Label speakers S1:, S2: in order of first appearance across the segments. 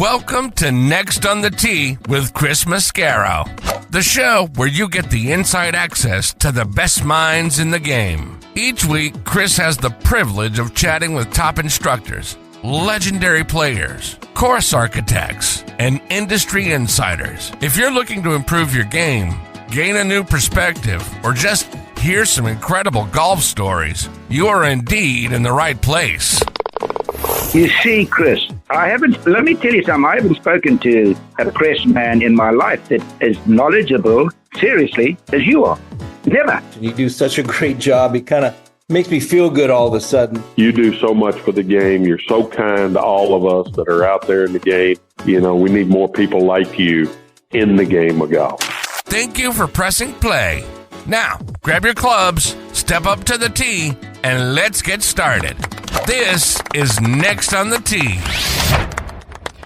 S1: Welcome to Next on the Tee with Chris Mascaro, the show where you get the inside access to the best minds in the game. Each week, Chris has the privilege of chatting with top instructors, legendary players, course architects, and industry insiders. If you're looking to improve your game, gain a new perspective, or just hear some incredible golf stories, you are indeed in the right place.
S2: You see, Chris, let me tell you something. I haven't spoken to a press man in my life that is knowledgeable, seriously, as you are. Never.
S3: You do such a great job. It kind of makes me feel good all of a sudden.
S4: You do so much for the game. You're so kind to all of us that are out there in the game. You know, we need more people like you in the game of golf.
S1: Thank you for pressing play. Now, grab your clubs, step up to the tee, and let's get started. This is Next on the Tee.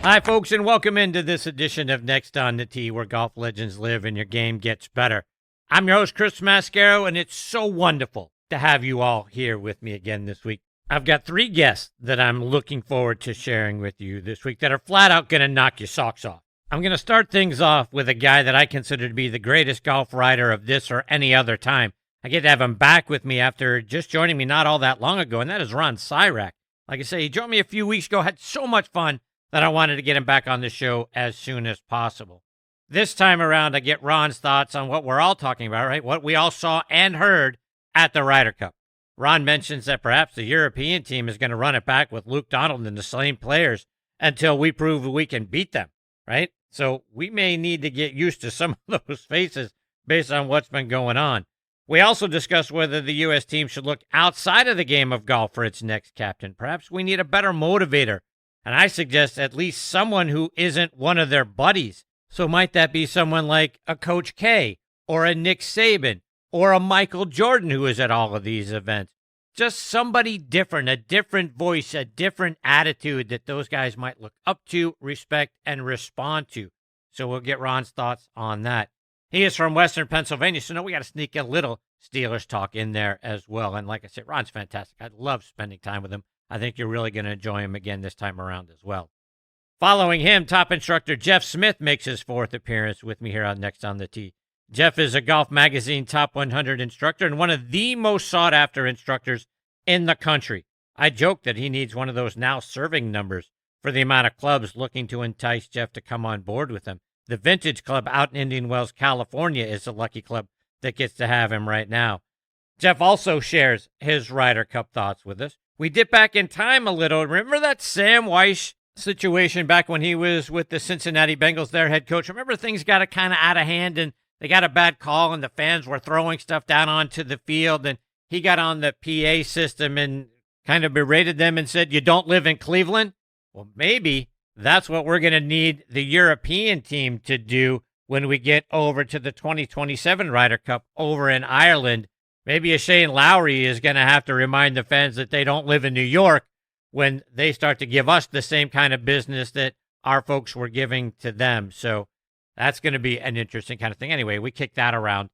S5: Hi, folks, and welcome into this edition of Next on the Tee, where golf legends live and your game gets better. I'm your host, Chris Mascaro, and it's so wonderful to have you all here with me again this week. I've got 3 guests that I'm looking forward to sharing with you this week that are flat out going to knock your socks off. I'm going to start things off with a guy that I consider to be the greatest golf writer of this or any other time. I get to have him back with me after just joining me not all that long ago, and that is Ron Sirak. Like I say, he joined me a few weeks ago, had so much fun that I wanted to get him back on the show as soon as possible. This time around, I get Ron's thoughts on what we're all talking about, right? What we all saw and heard at the Ryder Cup. Ron mentions that perhaps the European team is going to run it back with Luke Donald and the same players until we prove we can beat them, right? So we may need to get used to some of those faces based on what's been going on. We also discussed whether the U.S. team should look outside of the game of golf for its next captain. Perhaps we need a better motivator, and I suggest at least someone who isn't one of their buddies. So might that be someone like a Coach K or a Nick Saban or a Michael Jordan who is at all of these events? Just somebody different, a different voice, a different attitude that those guys might look up to, respect, and respond to. So we'll get Ron's thoughts on that. He is from Western Pennsylvania, so we got to sneak a little Steelers talk in there as well. And like I said, Ron's fantastic. I love spending time with him. I think you're really going to enjoy him again this time around as well. Following him, top instructor Jeff Smith makes his 4th appearance with me here on Next on the Tee. Jeff is a Golf Magazine Top 100 instructor and one of the most sought-after instructors in the country. I joke that he needs one of those now serving numbers for the amount of clubs looking to entice Jeff to come on board with him. The Vintage Club out in Indian Wells, California is the lucky club that gets to have him right now. Jeff also shares his Ryder Cup thoughts with us. We dip back in time a little. Remember that Sam Wyche situation back when he was with the Cincinnati Bengals, their head coach? Remember things got kind of out of hand and they got a bad call and the fans were throwing stuff down onto the field and he got on the PA system and kind of berated them and said, "You don't live in Cleveland?" Well, maybe that's what we're going to need the European team to do when we get over to the 2027 Ryder Cup over in Ireland. Maybe a Shane Lowry is going to have to remind the fans that they don't live in New York when they start to give us the same kind of business that our folks were giving to them. So that's going to be an interesting kind of thing. Anyway, we kick that around.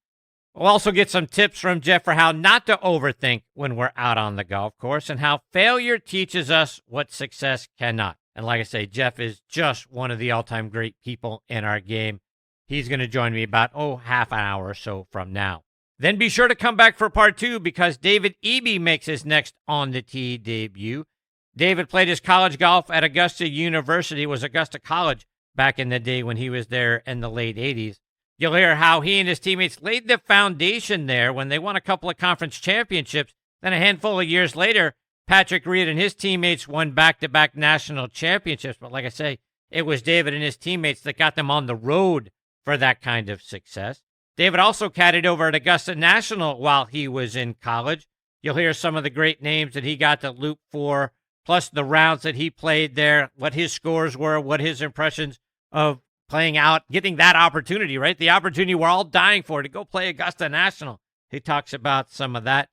S5: We'll also get some tips from Jeff for how not to overthink when we're out on the golf course and how failure teaches us what success cannot. And like I say, Jeff is just one of the all-time great people in our game. He's going to join me about, half an hour or so from now. Then be sure to come back for part 2 because David Eby makes his next On the Tee debut. David played his college golf at Augusta University, was Augusta College back in the day when he was there in the late 80s. You'll hear how he and his teammates laid the foundation there when they won a couple of conference championships. Then a handful of years later, Patrick Reed and his teammates won back-to-back national championships. But like I say, it was David and his teammates that got them on the road for that kind of success. David also caddied over at Augusta National while he was in college. You'll hear some of the great names that he got to loop for, plus the rounds that he played there, what his scores were, what his impressions of playing out, getting that opportunity, right? The opportunity we're all dying for to go play Augusta National. He talks about some of that.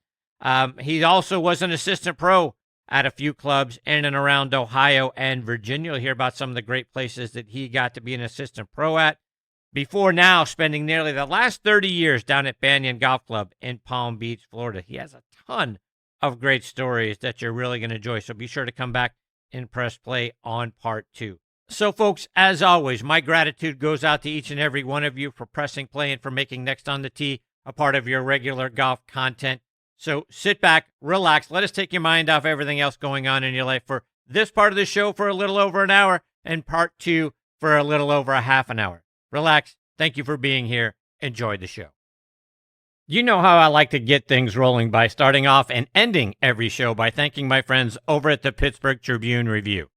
S5: He also was an assistant pro at a few clubs in and around Ohio and Virginia. You'll hear about some of the great places that he got to be an assistant pro at. Before now, spending nearly the last 30 years down at Banyan Golf Club in Palm Beach, Florida. He has a ton of great stories that you're really going to enjoy. So be sure to come back and press play on part 2. So, folks, as always, my gratitude goes out to each and every one of you for pressing play and for making Next on the Tee a part of your regular golf content. So sit back, relax, let us take your mind off everything else going on in your life for this part of the show for a little over an hour and part two for a little over a half an hour. Relax. Thank you for being here. Enjoy the show. You know how I like to get things rolling by starting off and ending every show by thanking my friends over at the Pittsburgh Tribune-Review.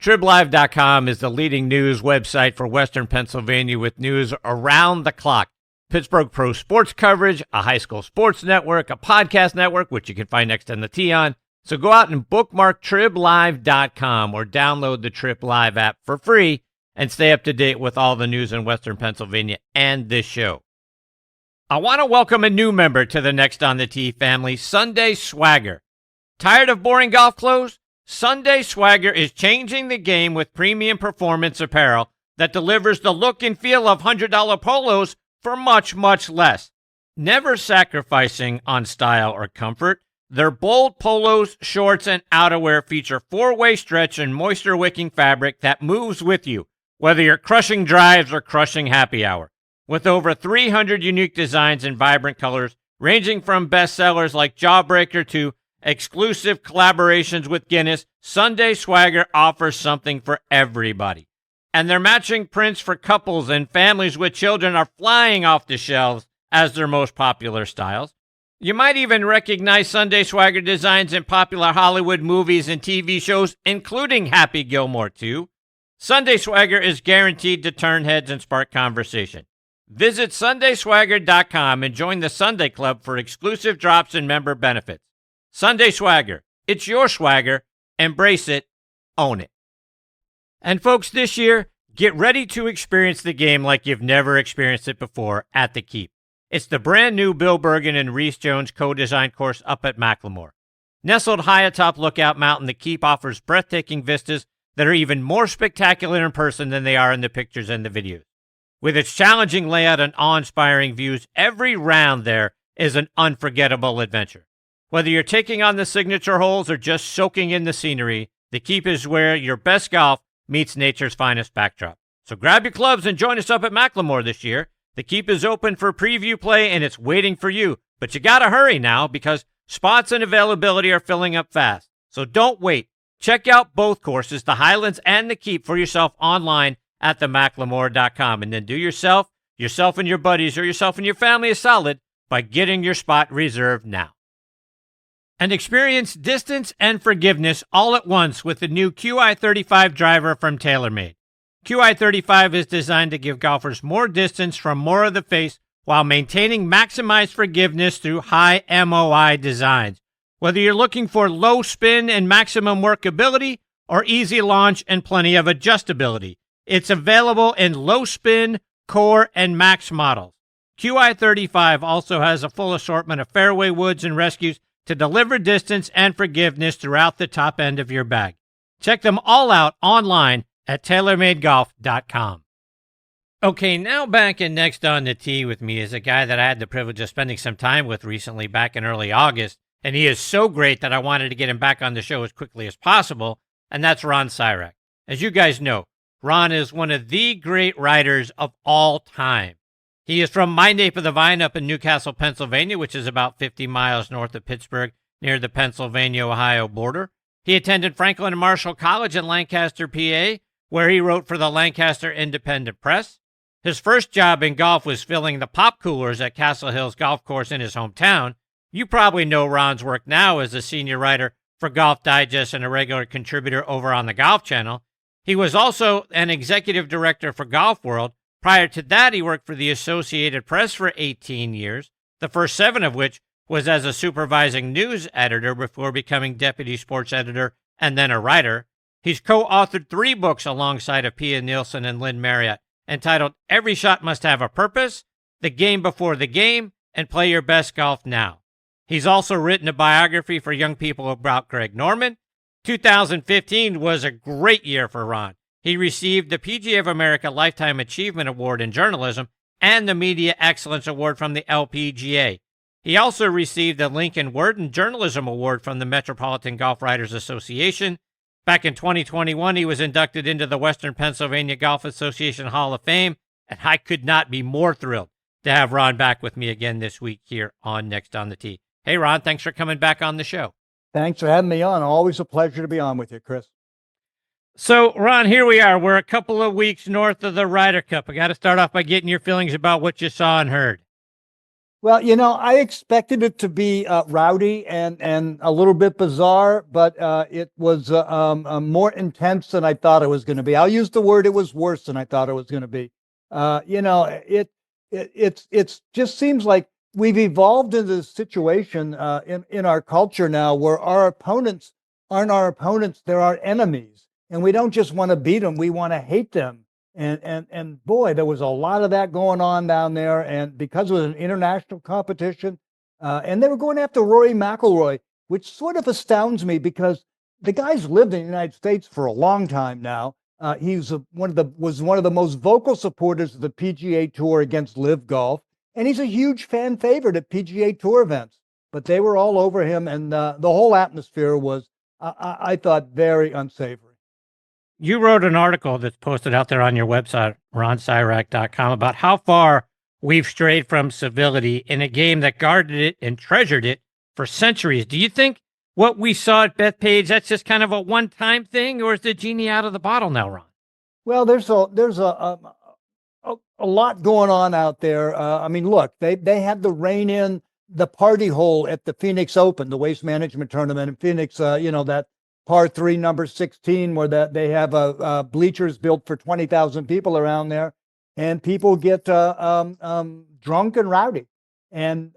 S5: TribLive.com is the leading news website for Western Pennsylvania with news around the clock. Pittsburgh pro sports coverage, a high school sports network, a podcast network, which you can find Next on the Tee on. So go out and bookmark TribLive.com or download the Trib Live app for free and stay up to date with all the news in Western Pennsylvania and this show. I want to welcome a new member to the Next on the Tee family, Sunday Swagger. Tired of boring golf clothes? Sunday Swagger is changing the game with premium performance apparel that delivers the look and feel of $100 polos for much, much less. Never sacrificing on style or comfort, their bold polos, shorts, and outerwear feature four-way stretch and moisture-wicking fabric that moves with you, whether you're crushing drives or crushing happy hour. With over 300 unique designs and vibrant colors, ranging from bestsellers like Jawbreaker to exclusive collaborations with Guinness, Sunday Swagger offers something for everybody. And their matching prints for couples and families with children are flying off the shelves as their most popular styles. You might even recognize Sunday Swagger designs in popular Hollywood movies and TV shows, including Happy Gilmore 2. Sunday Swagger is guaranteed to turn heads and spark conversation. Visit SundaySwagger.com and join the Sunday Club for exclusive drops and member benefits. Sunday Swagger. It's your swagger. Embrace it. Own it. And folks, this year, get ready to experience the game like you've never experienced it before at the Keep. It's the brand new Bill Bergen and Reese Jones co-designed course up at Macklemore. Nestled high atop Lookout Mountain, the Keep offers breathtaking vistas that are even more spectacular in person than they are in the pictures and the videos. With its challenging layout and awe-inspiring views, every round there is an unforgettable adventure. Whether you're taking on the signature holes or just soaking in the scenery, the Keep is where your best golf meets nature's finest backdrop. So grab your clubs and join us up at Macklemore this year. The Keep is open for preview play and it's waiting for you. But you gotta hurry now because spots and availability are filling up fast. So don't wait. Check out both courses, the Highlands and the Keep, for yourself online at themacklemore.com. And then do yourself and your buddies, or yourself and your family a solid by getting your spot reserved now. And experience distance and forgiveness all at once with the new QI35 driver from TaylorMade. QI35 is designed to give golfers more distance from more of the face while maintaining maximized forgiveness through high MOI designs. Whether you're looking for low spin and maximum workability or easy launch and plenty of adjustability, it's available in low spin, core, and max models. QI35 also has a full assortment of fairway woods and rescues to deliver distance and forgiveness throughout the top end of your bag. Check them all out online at TaylorMadeGolf.com. Okay, now back in Next on the Tee with me is a guy that I had the privilege of spending some time with recently back in early August, and he is so great that I wanted to get him back on the show as quickly as possible, and that's Ron Sirak. As you guys know, Ron is one of the great writers of all time. He is from My Nape of the Vine up in Newcastle, Pennsylvania, which is about 50 miles north of Pittsburgh, near the Pennsylvania-Ohio border. He attended Franklin and Marshall College in Lancaster, PA, where he wrote for the Lancaster Independent Press. His first job in golf was filling the pop coolers at Castle Hills Golf Course in his hometown. You probably know Ron's work now as a senior writer for Golf Digest and a regular contributor over on the Golf Channel. He was also an executive director for Golf World. Prior to that, he worked for the Associated Press for 18 years, the first 7 of which was as a supervising news editor before becoming deputy sports editor and then a writer. He's co-authored 3 books alongside of Pia Nielsen and Lynn Marriott, entitled Every Shot Must Have a Purpose, The Game Before the Game, and Play Your Best Golf Now. He's also written a biography for young people about Greg Norman. 2015 was a great year for Ron. He received the PGA of America Lifetime Achievement Award in Journalism and the Media Excellence Award from the LPGA. He also received the Lincoln Worden Journalism Award from the Metropolitan Golf Writers Association. Back in 2021, he was inducted into the Western Pennsylvania Golf Association Hall of Fame, and I could not be more thrilled to have Ron back with me again this week here on Next on the Tee. Hey, Ron, thanks for coming back on the show.
S6: Thanks for having me on. Always a pleasure to be on with you, Chris.
S5: So, Ron, here we are. We're a couple of weeks north of the Ryder Cup. I got to start off by getting your feelings about what you saw and heard.
S6: Well, I expected it to be rowdy and a little bit bizarre, but it was more intense than I thought it was going to be. I'll use the word, it was worse than I thought it was going to be. It just seems like we've evolved into this situation in our culture now where our opponents aren't our opponents, they're our enemies. And we don't just want to beat them, we want to hate them. And boy, there was a lot of that going on down there. And because it was an international competition, and they were going after Rory McIlroy, which sort of astounds me because the guy's lived in the United States for a long time now. He's one of the most vocal supporters of the PGA Tour against Live Golf, and he's a huge fan favorite at PGA Tour events. But they were all over him, and the whole atmosphere was, I thought, very unsavory.
S5: You wrote an article that's posted out there on your website, ronsirak.com, about how far we've strayed from civility in a game that guarded it and treasured it for centuries. Do you think what we saw at Bethpage, that's just kind of a one-time thing, or is the genie out of the bottle now, Ron?
S6: Well, there's a lot going on out there. Look, they had to rein in the party hole at the Phoenix Open, the waste management tournament in Phoenix, that par 3, number 16, where they have bleachers built for 20,000 people around there, and people get drunk and rowdy. And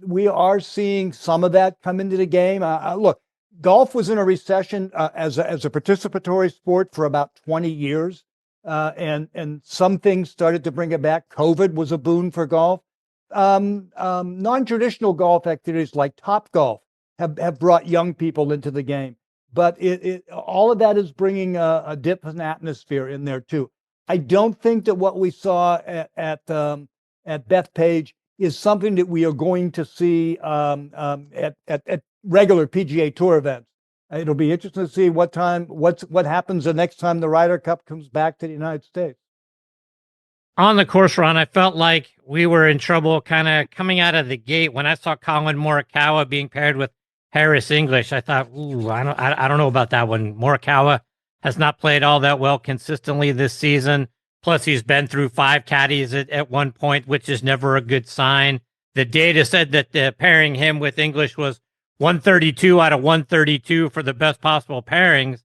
S6: we are seeing some of that come into the game. Look, golf was in a recession as a participatory sport for about 20 years, and some things started to bring it back. COVID was a boon for golf. Non-traditional golf activities like Topgolf have brought young people into the game. But all of that is bringing a different atmosphere in there too. I don't think that what we saw at Bethpage is something that we are going to see at regular PGA Tour events. It'll be interesting to see what happens the next time the Ryder Cup comes back to the United States.
S5: On the course, Ron, I felt like we were in trouble kind of coming out of the gate when I saw Colin Morikawa being paired with Harris English. I thought, I don't know about that one. Morikawa has not played all that well consistently this season. Plus, he's been through 5 caddies at one point, which is never a good sign. The data said that pairing him with English was 132 out of 132 for the best possible pairings.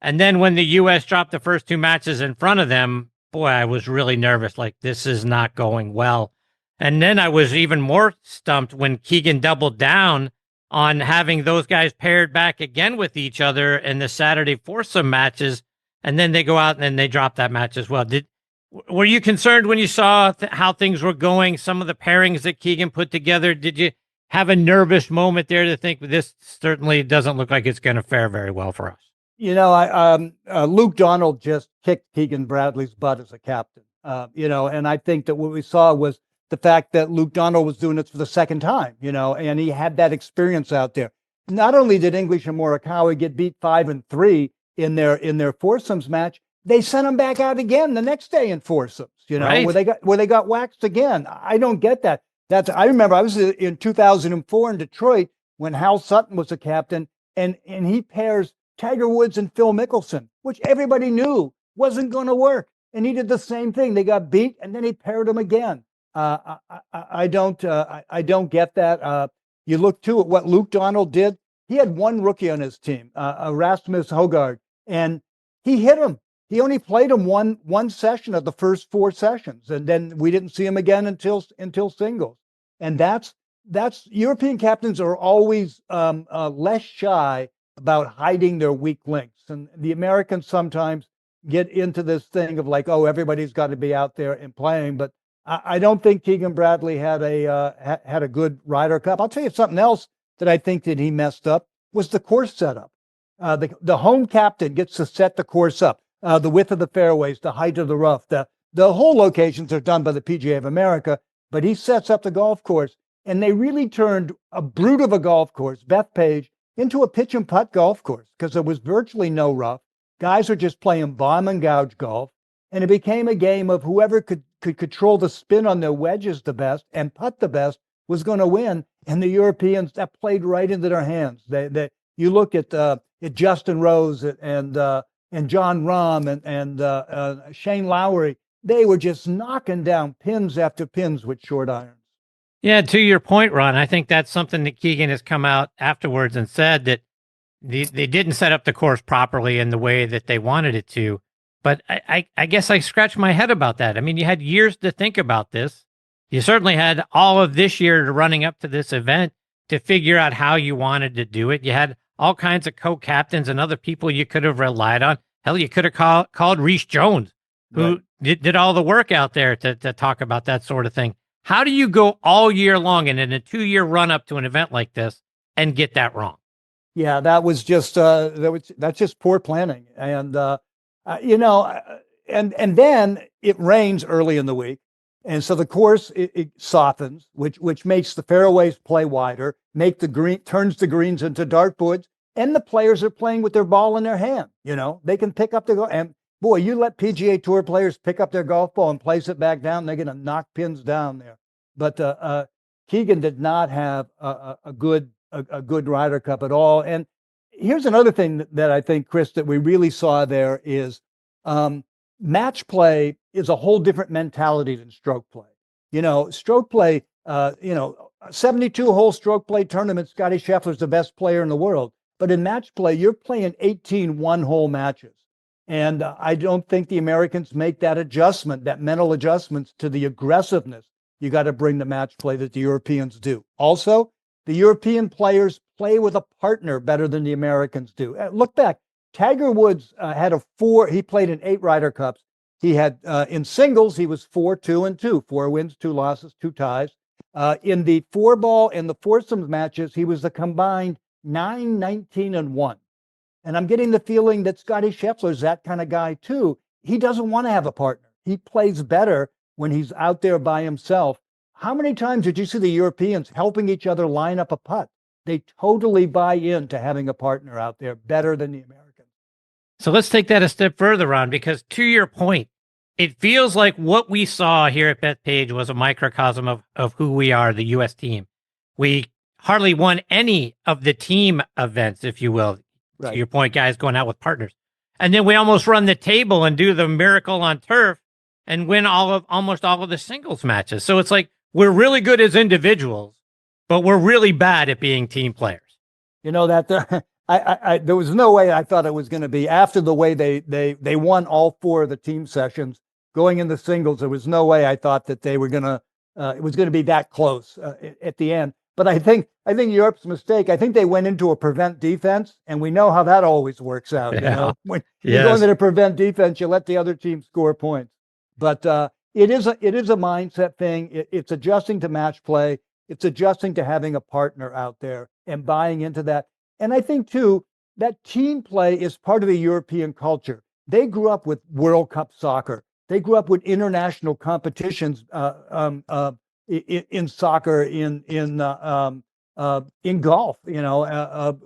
S5: And then when the U.S. dropped the first 2 matches in front of them, boy, I was really nervous. Like, this is not going well. And then I was even more stumped when Keegan doubled down on having those guys paired back again with each other in the Saturday foursome matches, and then they go out and then they drop that match as well. Were you concerned when you saw how things were going, some of the pairings that Keegan put together? Did you have a nervous moment there to think this certainly doesn't look like it's going to fare very well for us?
S6: Luke Donald just kicked Keegan Bradley's butt as a captain, and I think that what we saw was the fact that Luke Donald was doing it for the second time, and he had that experience out there. Not only did English and Morikawa get beat 5-3 in their foursomes match, they sent them back out again the next day in foursomes,
S5: right,
S6: where they got waxed again. I don't get that. I remember I was in 2004 in Detroit when Hal Sutton was the captain, and he pairs Tiger Woods and Phil Mickelson, which everybody knew wasn't going to work, and he did the same thing. They got beat, and then he paired them again. I don't get that. You look too at what Luke Donald did. He had one rookie on his team, Rasmus Højgaard, and he hit him. He only played him one session of the first 4 sessions, and then we didn't see him again until singles. And that's European captains are always less shy about hiding their weak links, and the Americans sometimes get into this thing of like, oh, everybody's got to be out there and playing, but I don't think Keegan Bradley had a good Ryder Cup. I'll tell you something else that I think that he messed up was the course setup. The home captain gets to set the course up, the width of the fairways, the height of the rough. The whole locations are done by the PGA of America, but he sets up the golf course, and they really turned a brute of a golf course, Bethpage, into a pitch and putt golf course because there was virtually no rough. Guys were just playing bomb and gouge golf, and it became a game of whoever could control the spin on their wedges the best and putt the best was going to win. And the Europeans, that played right into their hands. You look at Justin Rose and John Rahm and Shane Lowry. They were just knocking down pins after pins with short irons.
S5: Yeah, to your point, Ron, I think that's something that Keegan has come out afterwards and said that they didn't set up the course properly in the way that they wanted it to. But I guess I scratched my head about that. I mean, you had years to think about this. You certainly had all of this year running up to this event to figure out how you wanted to do it. You had all kinds of co-captains and other people you could have relied on. Hell, you could have called Reese Jones, who did all the work out there to talk about that sort of thing. How do you go all year long and in a 2-year run up to an event like this and get that wrong?
S6: Yeah, that was just that's just poor planning, and and then it rains early in the week, and so the course it softens, which makes the fairways play wider, turns the greens into dartboards, and the players are playing with their ball in their hand. They can pick up and boy, you let PGA Tour players pick up their golf ball and place it back down, they're going to knock pins down there. But Keegan did not have a good Ryder Cup at all. And here's another thing that I think, Chris, that we really saw there is match play is a whole different mentality than stroke play. Stroke play, 72-hole stroke play tournament, Scottie Scheffler's the best player in the world. But in match play, you're playing 18 one-hole matches. And I don't think the Americans make that adjustment, that mental adjustments to the aggressiveness you got to bring to match play that the Europeans do. Also, the European players play with a partner better than the Americans do. Look back, Tiger Woods had he played in 8 Ryder Cups. He had, in singles, he was 4-2-2, 4 wins, 2 losses, 2 ties. In the 4-ball and the foursomes matches, he was the combined 9-19-1. And I'm getting the feeling that Scottie Scheffler's that kind of guy too. He doesn't want to have a partner. He plays better when he's out there by himself. How many times did you see the Europeans helping each other line up a putt? They totally buy into having a partner out there better than the Americans.
S5: So let's take that a step further, Ron, because to your point, it feels like what we saw here at Bethpage was a microcosm of who we are, the U.S. team. We hardly won any of the team events, if you will. Right. To your point, guys going out with partners. And then we almost run the table and do the miracle on turf and win almost all of the singles matches. So it's like we're really good as individuals, but we're really bad at being team players.
S6: There was no way I thought it was going to be after the way they won all 4 of the team sessions going into singles. There was no way I thought that they were going to it was going to be that close at the end. But I think Europe's mistake. I think they went into a prevent defense, and we know how that always works out.
S5: Yeah.
S6: When you go into the prevent defense, you let the other team score points. But it is a mindset thing. It's adjusting to match play. It's adjusting to having a partner out there and buying into that. And I think too that team play is part of the European culture. They grew up with World Cup soccer. They grew up with international competitions in soccer, in golf,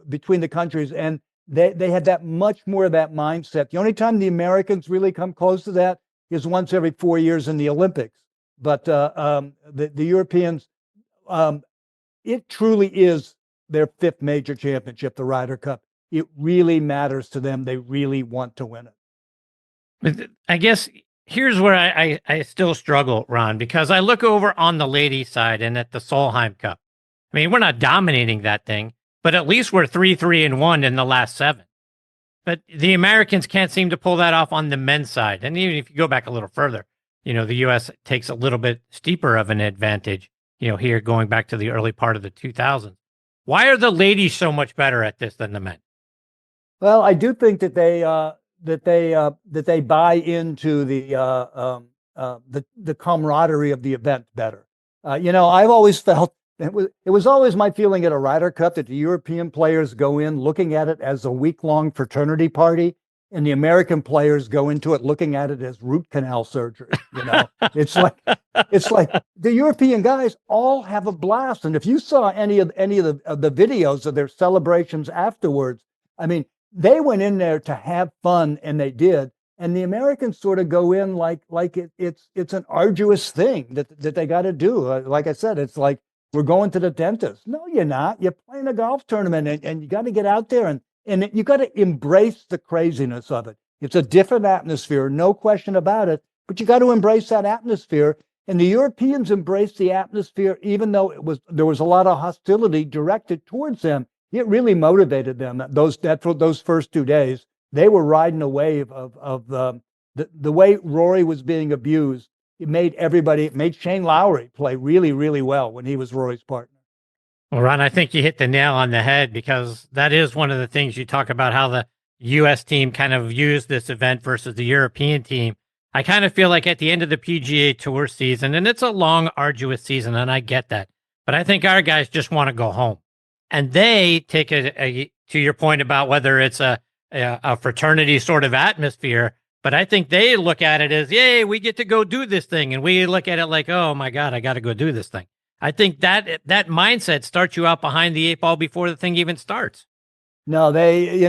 S6: between the countries, and they had that much more of that mindset. The only time the Americans really come close to that is once every 4 years in the Olympics. But the Europeans, it truly is their 5th major championship, the Ryder Cup. It really matters to them. They really want to win it.
S5: But I guess here's where I still struggle, Ron, because I look over on the ladies' side and at the Solheim Cup. I mean, we're not dominating that thing, but at least we're 3-3-1 in the last 7. But the Americans can't seem to pull that off on the men's side. And even if you go back a little further, the U.S. takes a little bit steeper of an advantage, here going back to the early part of the 2000s. Why are the ladies so much better at this than the men?
S6: Well, I do think that they buy into the camaraderie of the event better. I've always felt it was always my feeling at a Ryder Cup that the European players go in looking at it as a week-long fraternity party, and the American players go into it looking at it as root canal surgery. It's like the European guys all have a blast, and if you saw any of the videos of their celebrations afterwards, I mean, they went in there to have fun, and they did. And the Americans sort of go in like it's an arduous thing that they got to do. Like I said, it's like we're going to the dentist. No, you're not. You're playing a golf tournament, and you got to get out there and you got to embrace the craziness of it. It's a different atmosphere, no question about it. But you got to embrace that atmosphere. And the Europeans embraced the atmosphere, even though there was a lot of hostility directed towards them. It really motivated them. Those first 2 days, they were riding a wave of the way Rory was being abused. It made Shane Lowry play really, really well when he was Rory's partner.
S5: Well, Ron, I think you hit the nail on the head, because that is one of the things you talk about, how the U.S. team kind of used this event versus the European team. I kind of feel like at the end of the PGA Tour season, and it's a long, arduous season, and I get that, but I think our guys just want to go home. And they take to your point about whether it's a fraternity sort of atmosphere, but I think they look at it as, yay, we get to go do this thing. And we look at it like, oh my God, I got to go do this thing. I think that mindset starts you out behind the 8 ball before the thing even starts.
S6: No, they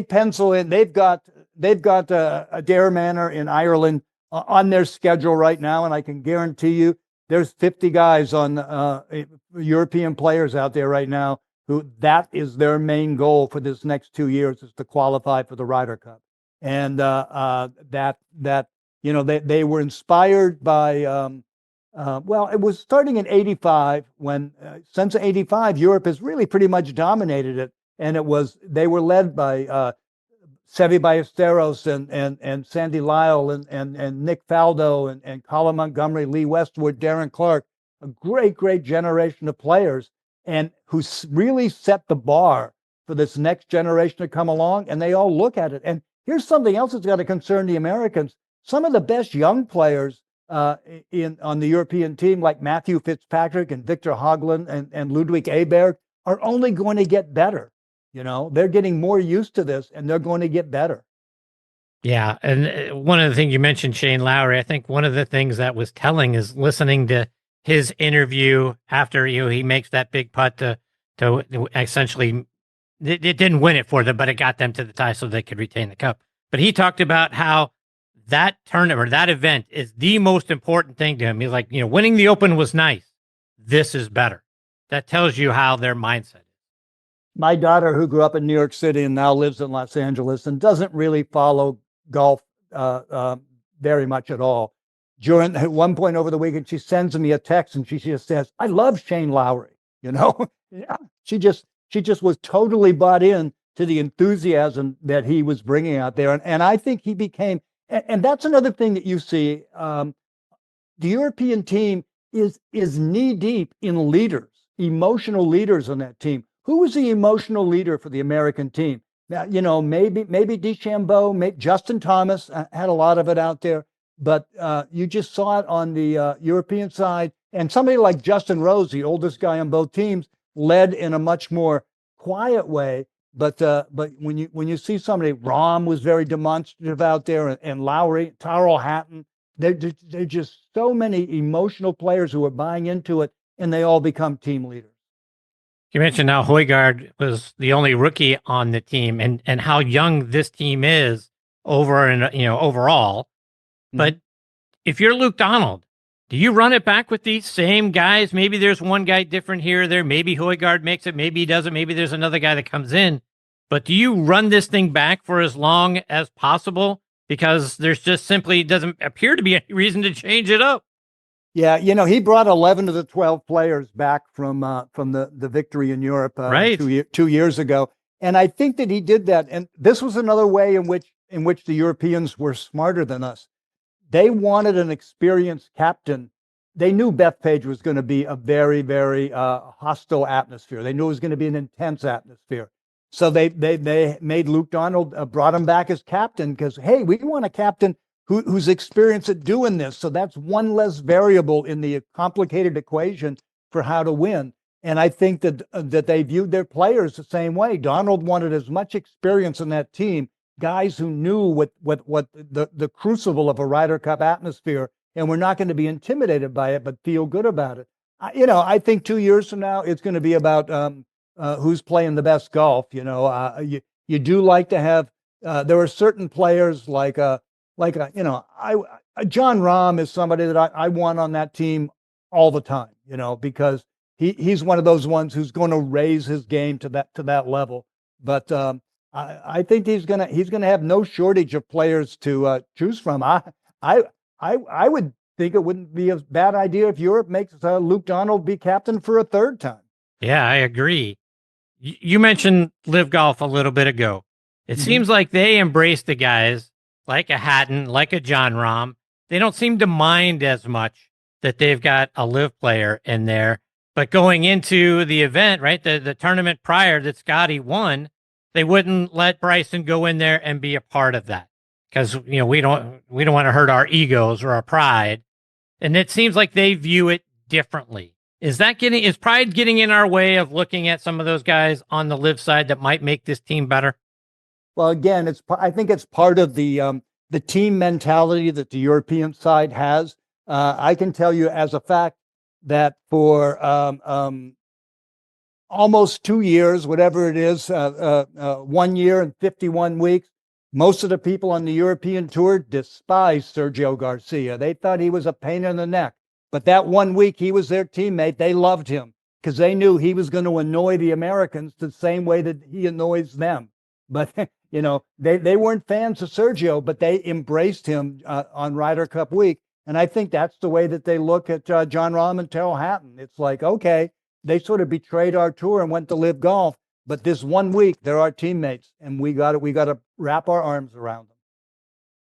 S6: pencil in. They've got a Dare Manor in Ireland on their schedule right now, and I can guarantee you there's 50 guys on European players out there right now who that is their main goal for this next 2 years, is to qualify for the Ryder Cup. And they were inspired by it was starting in '85 when since '85 Europe has really pretty much dominated it, and they were led by Seve Ballesteros and Sandy Lyle and Nick Faldo and Colin Montgomery, Lee Westwood, Darren Clark, a great generation of players, and who really set the bar for this next generation to come along. And they all look at it. And here's something else that's got to concern the Americans. Some of the best young players on the European team, like Matthew Fitzpatrick and Victor Hovland and Ludwig Aberg, are only going to get better. They're getting more used to this, and they're going to get better.
S5: Yeah. And one of the things you mentioned, Shane Lowry, I think one of the things that was telling is listening to his interview after he makes that big putt to essentially, it didn't win it for them, but it got them to the tie so they could retain the cup. But he talked about how that tournament or that event is the most important thing to him. He's like, winning the Open was nice. This is better. That tells you how their mindset is.
S6: My daughter, who grew up in New York City and now lives in Los Angeles and doesn't really follow golf very much at all. At one point over the weekend, she sends me a text and she just says, "I love Shane Lowry." Yeah. She just was totally bought in to the enthusiasm that he was bringing out there. And I think he became, and that's another thing that you see. The European team is knee deep in leaders, emotional leaders on that team. Who was the emotional leader for the American team? Now, maybe DeChambeau, Justin Thomas had a lot of it out there, but you just saw it on the European side. And somebody like Justin Rose, the oldest guy on both teams, led in a much more quiet way. But when you see somebody, Rahm was very demonstrative out there, and Lowry, Tyrrell Hatton, they're just so many emotional players who are buying into it, and they all become team leaders.
S5: You mentioned how Højgaard was the only rookie on the team, and how young this team is overall. Mm-hmm. But if you're Luke Donald, do you run it back with these same guys? Maybe there's one guy different here or there. Maybe Højgaard makes it. Maybe he doesn't. Maybe there's another guy that comes in. But do you run this thing back for as long as possible? Because there's just simply doesn't appear to be any reason to change it up.
S6: Yeah, he brought 11 of the 12 players back from the victory in Europe
S5: right.
S6: 2 years ago, and I think that he did that. And this was another way in which the Europeans were smarter than us. They wanted an experienced captain. They knew Bethpage was going to be a very, very hostile atmosphere. They knew it was going to be an intense atmosphere. So they made Luke Donald, brought him back as captain because, hey, we want a captain who's experienced at doing this. So that's one less variable in the complicated equation for how to win. And I think that they viewed their players the same way. Donald wanted as much experience in that team, guys who knew what the crucible of a Ryder Cup atmosphere, and we're not going to be intimidated by it, but feel good about it. I think 2 years from now, it's going to be about who's playing the best golf. You do like to have. There are certain players like John Rahm is somebody that I want on that team all the time. Because he's one of those ones who's going to raise his game to that level. But I think he's gonna have no shortage of players to choose from. I would think it wouldn't be a bad idea if Europe makes Luke Donald be captain for a third time.
S5: Yeah, I agree. You mentioned Live Golf a little bit ago. It seems like they embrace the guys like a Hatton, like a John Rahm. They don't seem to mind as much that they've got a Live player in there. But going into the event, right, the tournament prior that Scotty won, they wouldn't let Bryson go in there and be a part of that because we don't want to hurt our egos or our pride. And it seems like they view it differently. Is pride getting in our way of looking at some of those guys on the Live side that might make this team better?
S6: Well, again, I think it's part of the team mentality that the European side has. I can tell you as a fact that for almost 2 years, whatever it is, 1 year and 51 weeks, most of the people on the European tour despised Sergio Garcia. They thought he was a pain in the neck. But that 1 week he was their teammate, they loved him because they knew he was going to annoy the Americans the same way that he annoys them. But, they weren't fans of Sergio, but they embraced him on Ryder Cup week. And I think that's the way that they look at John Rahm and Terrell Hatton. It's like, okay, they sort of betrayed our tour and went to Live Golf. But this 1 week, they're our teammates, and we got to wrap our arms around them.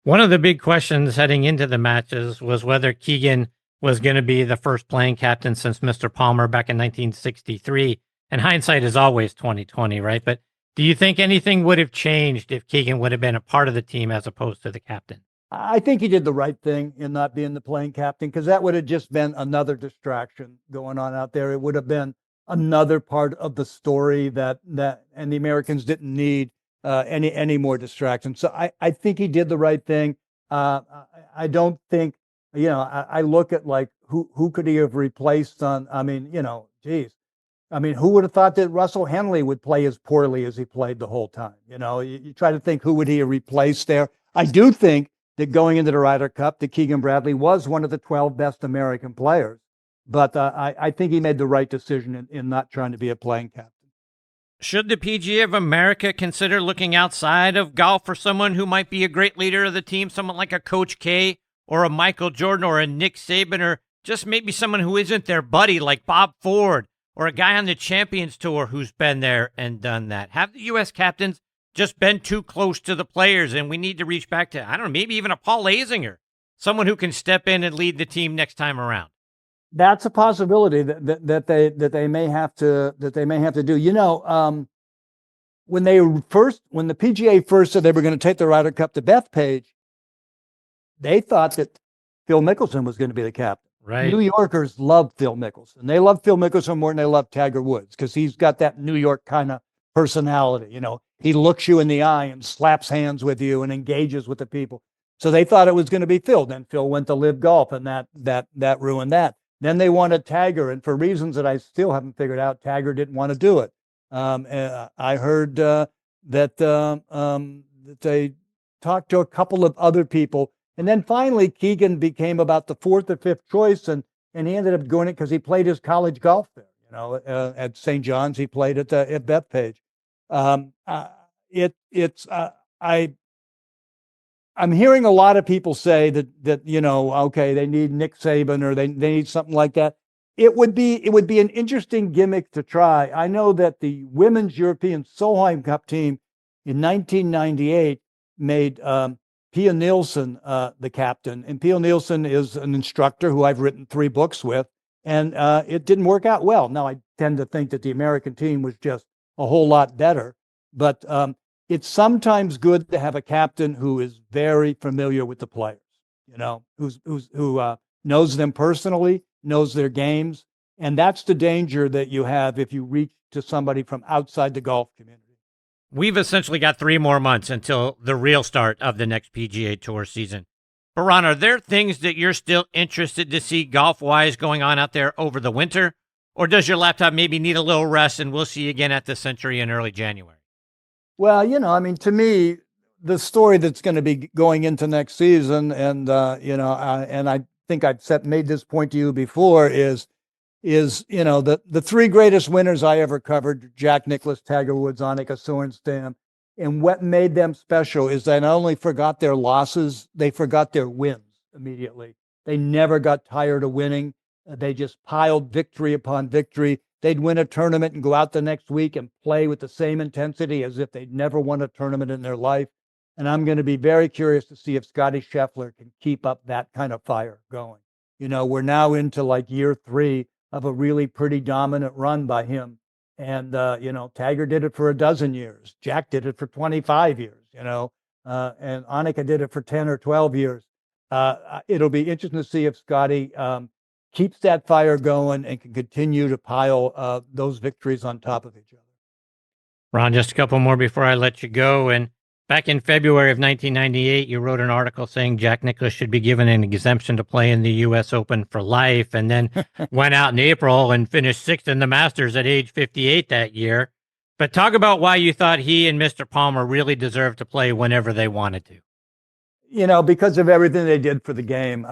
S5: One of the big questions heading into the matches was whether Keegan was going to be the first playing captain since Mr. Palmer back in 1963. And hindsight is always 20/20, right? But do you think anything would have changed if Keegan would have been a part of the team as opposed to the captain?
S6: I think he did the right thing in not being the playing captain because that would have just been another distraction going on out there. It would have been another part of the story that and the Americans didn't need any more distractions. So I think he did the right thing. I don't think, I look at like who could he have replaced on, who would have thought that Russell Henley would play as poorly as he played the whole time? You try to think who would he have replaced there. I do think that going into the Ryder Cup, that Keegan Bradley was one of the 12 best American players. But I think he made the right decision in not trying to be a playing captain.
S5: Should the PGA of America consider looking outside of golf for someone who might be a great leader of the team, someone like a Coach K or a Michael Jordan or a Nick Saban, or just maybe someone who isn't their buddy like Bob Ford or a guy on the Champions Tour who's been there and done that? Have the U.S. captains just been too close to the players and we need to reach back to, I don't know, maybe even a Paul Azinger, someone who can step in and lead the team next time around?
S6: That's a possibility that they may have to do. When the PGA first said they were going to take the Ryder Cup to Bethpage, they thought that Phil Mickelson was going to be the captain.
S5: Right.
S6: New Yorkers love Phil Mickelson. They love Phil Mickelson more than they love Tiger Woods because he's got that New York kind of personality. He looks you in the eye and slaps hands with you and engages with the people. So they thought it was going to be Phil. Then Phil went to Live Golf, and that ruined that. Then they wanted Tiger, and for reasons that I still haven't figured out, Tiger didn't want to do it. I heard that they talked to a couple of other people, and then finally Keegan became about the fourth or fifth choice, and he ended up doing it because he played his college golf there. At St. John's, he played at Bethpage. I'm hearing a lot of people say that okay, they need Nick Saban or they need something like that. It would be an interesting gimmick to try. I know that the Women's European Solheim Cup team in 1998 made Pia Nielsen the captain, and Pia Nielsen is an instructor who I've written 3 books with, and it didn't work out well. Now I tend to think that the American team was just a whole lot better, but it's sometimes good to have a captain who is very familiar with the players, who knows them personally, knows their games. And that's the danger that you have if you reach to somebody from outside the golf community.
S5: We've essentially got 3 more months until the real start of the next PGA Tour season. But Ron, are there things that you're still interested to see golf-wise going on out there over the winter? Or does your laptop maybe need a little rest and we'll see you again at the Century in early January?
S6: Well, I mean, to me, the story that's going to be going into next season, and and I think made this point to you before, is the three greatest winners I ever covered: Jack Nicklaus, Tiger Woods, Annika Sorenstam. And what made them special is they not only forgot their losses, they forgot their wins immediately. They never got tired of winning. They just piled victory upon victory. They'd win a tournament and go out the next week and play with the same intensity as if they'd never won a tournament in their life. And I'm going to be very curious to see if Scottie Scheffler can keep up that kind of fire going. We're now into like year 3 of a really pretty dominant run by him. And, Tiger did it for a dozen years. Jack did it for 25 years, and Annika did it for 10 or 12 years. It'll be interesting to see if Scottie keeps that fire going and can continue to pile those victories on top of each other.
S5: Ron, just a couple more before I let you go. And back in February of 1998, you wrote an article saying Jack Nicklaus should be given an exemption to play in the U.S. Open for life, and then went out in April and finished 6th in the Masters at age 58 that year. But talk about why you thought he and Mr. Palmer really deserved to play whenever they wanted to.
S6: Because of everything they did for the game.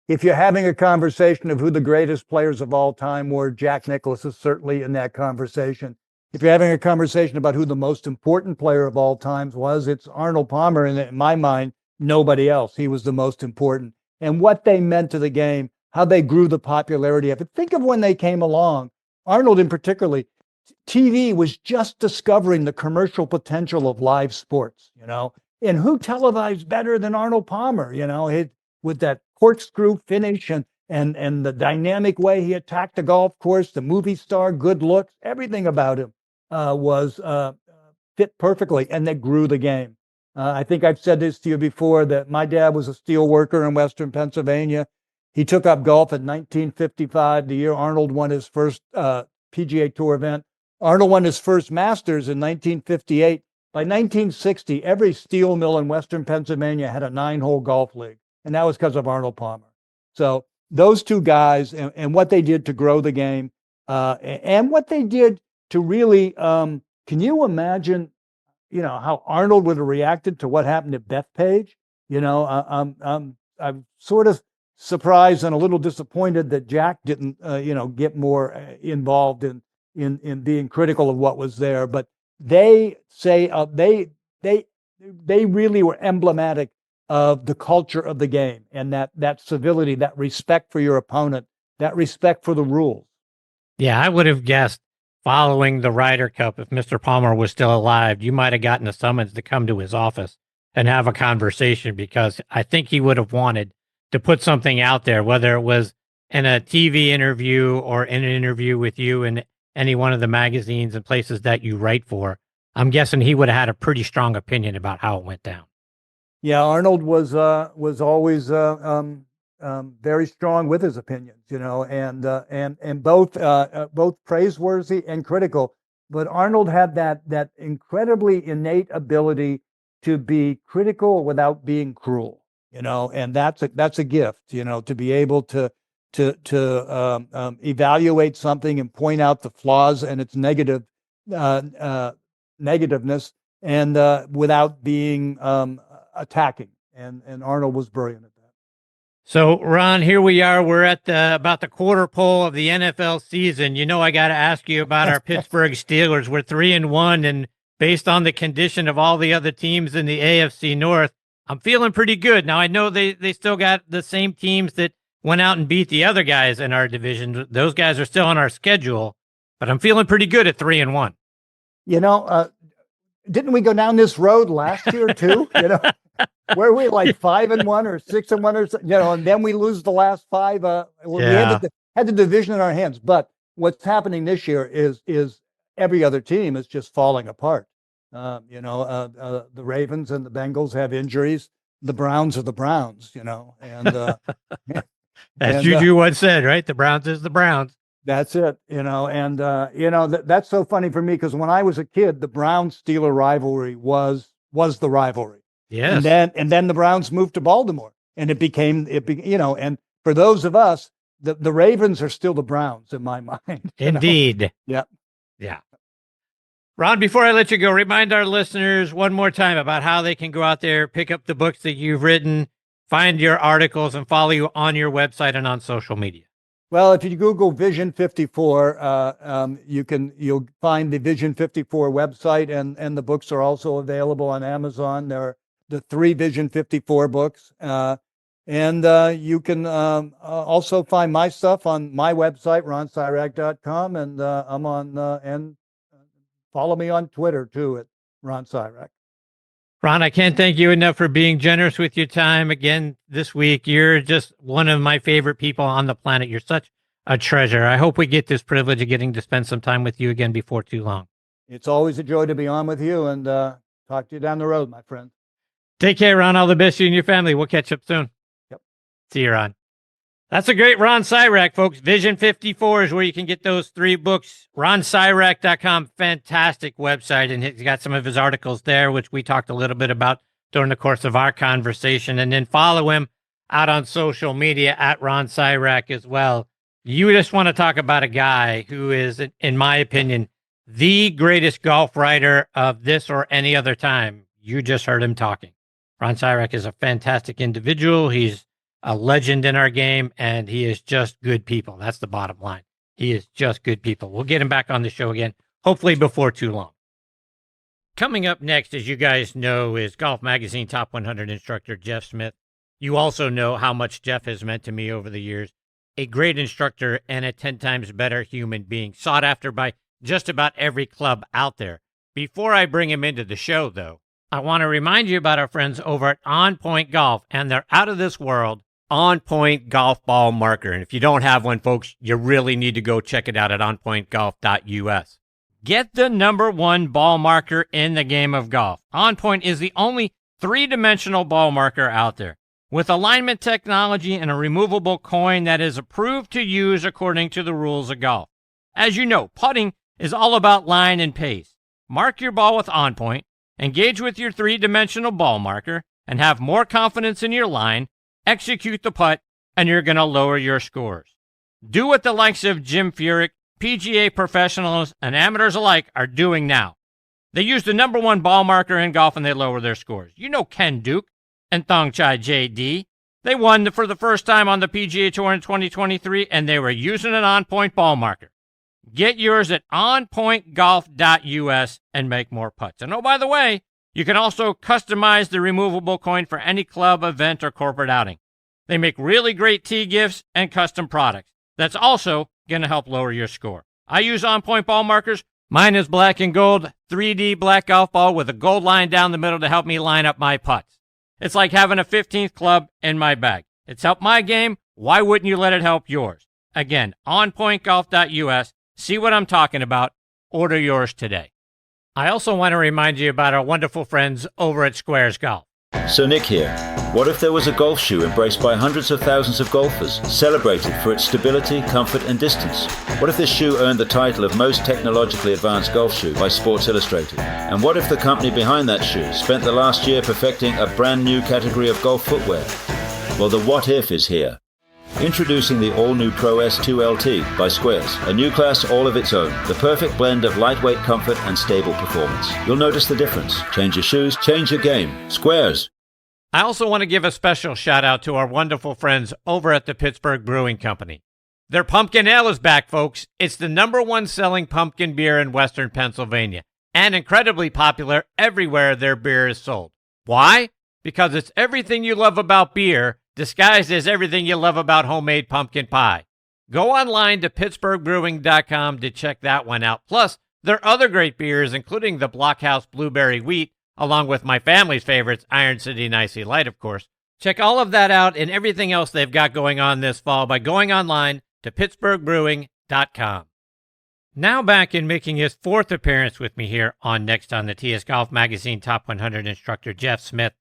S6: If you're having a conversation of who the greatest players of all time were, Jack Nicklaus is certainly in that conversation. If you're having a conversation about who the most important player of all times was, it's Arnold Palmer. And in my mind, nobody else. He was the most important. And what they meant to the game, how they grew the popularity of it. Think of when they came along. Arnold in particular, TV was just discovering the commercial potential of live sports, And who televised better than Arnold Palmer, with that corkscrew finish and the dynamic way he attacked the golf course, the movie star, good looks, everything about him was fit perfectly, and they grew the game. I think I've said this to you before, that my dad was a steel worker in Western Pennsylvania. He took up golf in 1955, the year Arnold won his first PGA Tour event. Arnold won his first Masters in 1958. By 1960, every steel mill in Western Pennsylvania had a 9-hole golf league, and that was because of Arnold Palmer. So those two guys and what they did to grow the game, and what they did to really, can you imagine, how Arnold would have reacted to what happened to Bethpage? I'm sort of surprised and a little disappointed that Jack didn't, get more involved in being critical of what was there. But they say they really were emblematic of the culture of the game, and that civility, that respect for your opponent, that respect for the rules.
S5: Yeah, I would have guessed following the Ryder Cup, if Mr. Palmer was still alive, you might have gotten a summons to come to his office and have a conversation, because I think he would have wanted to put something out there, whether it was in a TV interview or in an interview with you in any one of the magazines and places that you write for. I'm guessing he would have had a pretty strong opinion about how it went down.
S6: Yeah, Arnold was always very strong with his opinions, and both praiseworthy and critical. But Arnold had that incredibly innate ability to be critical without being cruel, and that's a gift, to be able to evaluate something and point out the flaws and its negativeness, and without being attacking. And Arnold was brilliant at that.
S5: So, Ron, here we are. We're at about the quarter pole of the NFL season. I got to ask you about our Pittsburgh Steelers. We're 3-1, and based on the condition of all the other teams in the AFC North, I'm feeling pretty good. Now, I know they still got the same teams that went out and beat the other guys in our division. Those guys are still on our schedule, but I'm feeling pretty good at 3-1.
S6: Didn't we go down this road last year too? Where we like 5-1 or 6-1 or something, and then we lose the last 5. We had the division in our hands. But what's happening this year is every other team is just falling apart. The Ravens and the Bengals have injuries. The Browns are the Browns, and
S5: as Juju once said, right? The Browns is the Browns.
S6: That's it, and that's so funny for me, because when I was a kid, the Browns-Steeler rivalry was the rivalry.
S5: Yes.
S6: And then the Browns moved to Baltimore, and it became, and for those of us the Ravens are still the Browns in my mind.
S5: Indeed.
S6: Yeah.
S5: Yeah. Ron, before I let you go, remind our listeners one more time about how they can go out there, pick up the books that you've written, find your articles, and follow you on your website and on social media.
S6: Well, if you Google Vision 54, you'll find the Vision 54 website, and the books are also available on Amazon. There are the 3 Vision 54 books, and you can also find my stuff on my website, ronsirak.com, and I'm on and follow me on Twitter too at Ron Sirak.
S5: Ron, I can't thank you enough for being generous with your time again this week. You're just one of my favorite people on the planet. You're such a treasure. I hope we get this privilege of getting to spend some time with you again before too long.
S6: It's always a joy to be on with you, and talk to you down the road, my friend.
S5: Take care, Ron. All the best to you and your family. We'll catch up soon.
S6: Yep.
S5: See you, Ron. That's a great Ron Sirak, folks. Vision 54 is where you can get those 3 books. RonSirak.com, fantastic website, and he's got some of his articles there, which we talked a little bit about during the course of our conversation. And then follow him out on social media at Ron Sirak as well. You just want to talk about a guy who is, in my opinion, the greatest golf writer of this or any other time. You just heard him talking. Ron Sirak is a fantastic individual. He's a legend in our game, and he is just good people. That's the bottom line. He is just good people. We'll get him back on the show again, hopefully before too long. Coming up next, as you guys know, is Golf Magazine Top 100 instructor Jeff Smith. You also know how much Jeff has meant to me over the years. A great instructor and a 10 times better human being, sought after by just about every club out there. Before I bring him into the show, though, I want to remind you about our friends over at On Point Golf and their out-of-this-world On Point Golf Ball Marker. And if you don't have one, folks, you really need to go check it out at onpointgolf.us. Get the #1 ball marker in the game of golf. On Point is the only 3-dimensional ball marker out there, with alignment technology and a removable coin that is approved to use according to the rules of golf. As you know, putting is all about line and pace. Mark your ball with On Point, engage with your 3-dimensional ball marker, and have more confidence in your line. Execute the putt, and you're going to lower your scores. Do what the likes of Jim Furyk, PGA professionals, and amateurs alike are doing now. They use the #1 ball marker in golf, and they lower their scores. You know Ken Duke and Thongchai JD. They won for the first time on the PGA Tour in 2023, and they were using an on-point ball marker. Get yours at onpointgolf.us and make more putts. And oh, by the way, you can also customize the removable coin for any club, event, or corporate outing. They make really great tee gifts and custom products. That's also going to help lower your score. I use on-point ball markers. Mine is black and gold, 3D black golf ball with a gold line down the middle to help me line up my putts. It's like having a 15th club in my bag. It's helped my game. Why wouldn't you let it help yours? Again, onpointgolf.us. See what I'm talking about. Order yours today. I also want to remind you about our wonderful friends over at Squares Golf.
S7: So Nick here. What if there was a golf shoe embraced by hundreds of thousands of golfers, celebrated for its stability, comfort and distance? What if this shoe earned the title of most technologically advanced golf shoe by Sports Illustrated? And what if the company behind that shoe spent the last year perfecting a brand new category of golf footwear? Well, the what if is here. Introducing the all-new Pro S2 LT by Squares, a new class all of its own, the perfect blend of lightweight comfort and stable performance. You'll notice the difference. Change your shoes, change your game. Squares.
S5: I also want to give a special shout out to our wonderful friends over at the Pittsburgh Brewing Company. Their pumpkin ale is back, folks. It's the #1 selling pumpkin beer in Western Pennsylvania, and incredibly popular everywhere their beer is sold. Why? Because it's everything you love about beer, disguised as everything you love about homemade pumpkin pie. Go online to pittsburghbrewing.com to check that one out. Plus, their other great beers, including the Blockhouse Blueberry Wheat, along with my family's favorites, Iron City and Icy Light, of course. Check all of that out and everything else they've got going on this fall by going online to pittsburghbrewing.com. Now back in making his 4th appearance with me here on Next on the Tee is Golf Magazine Top 100 instructor Jeff Smith.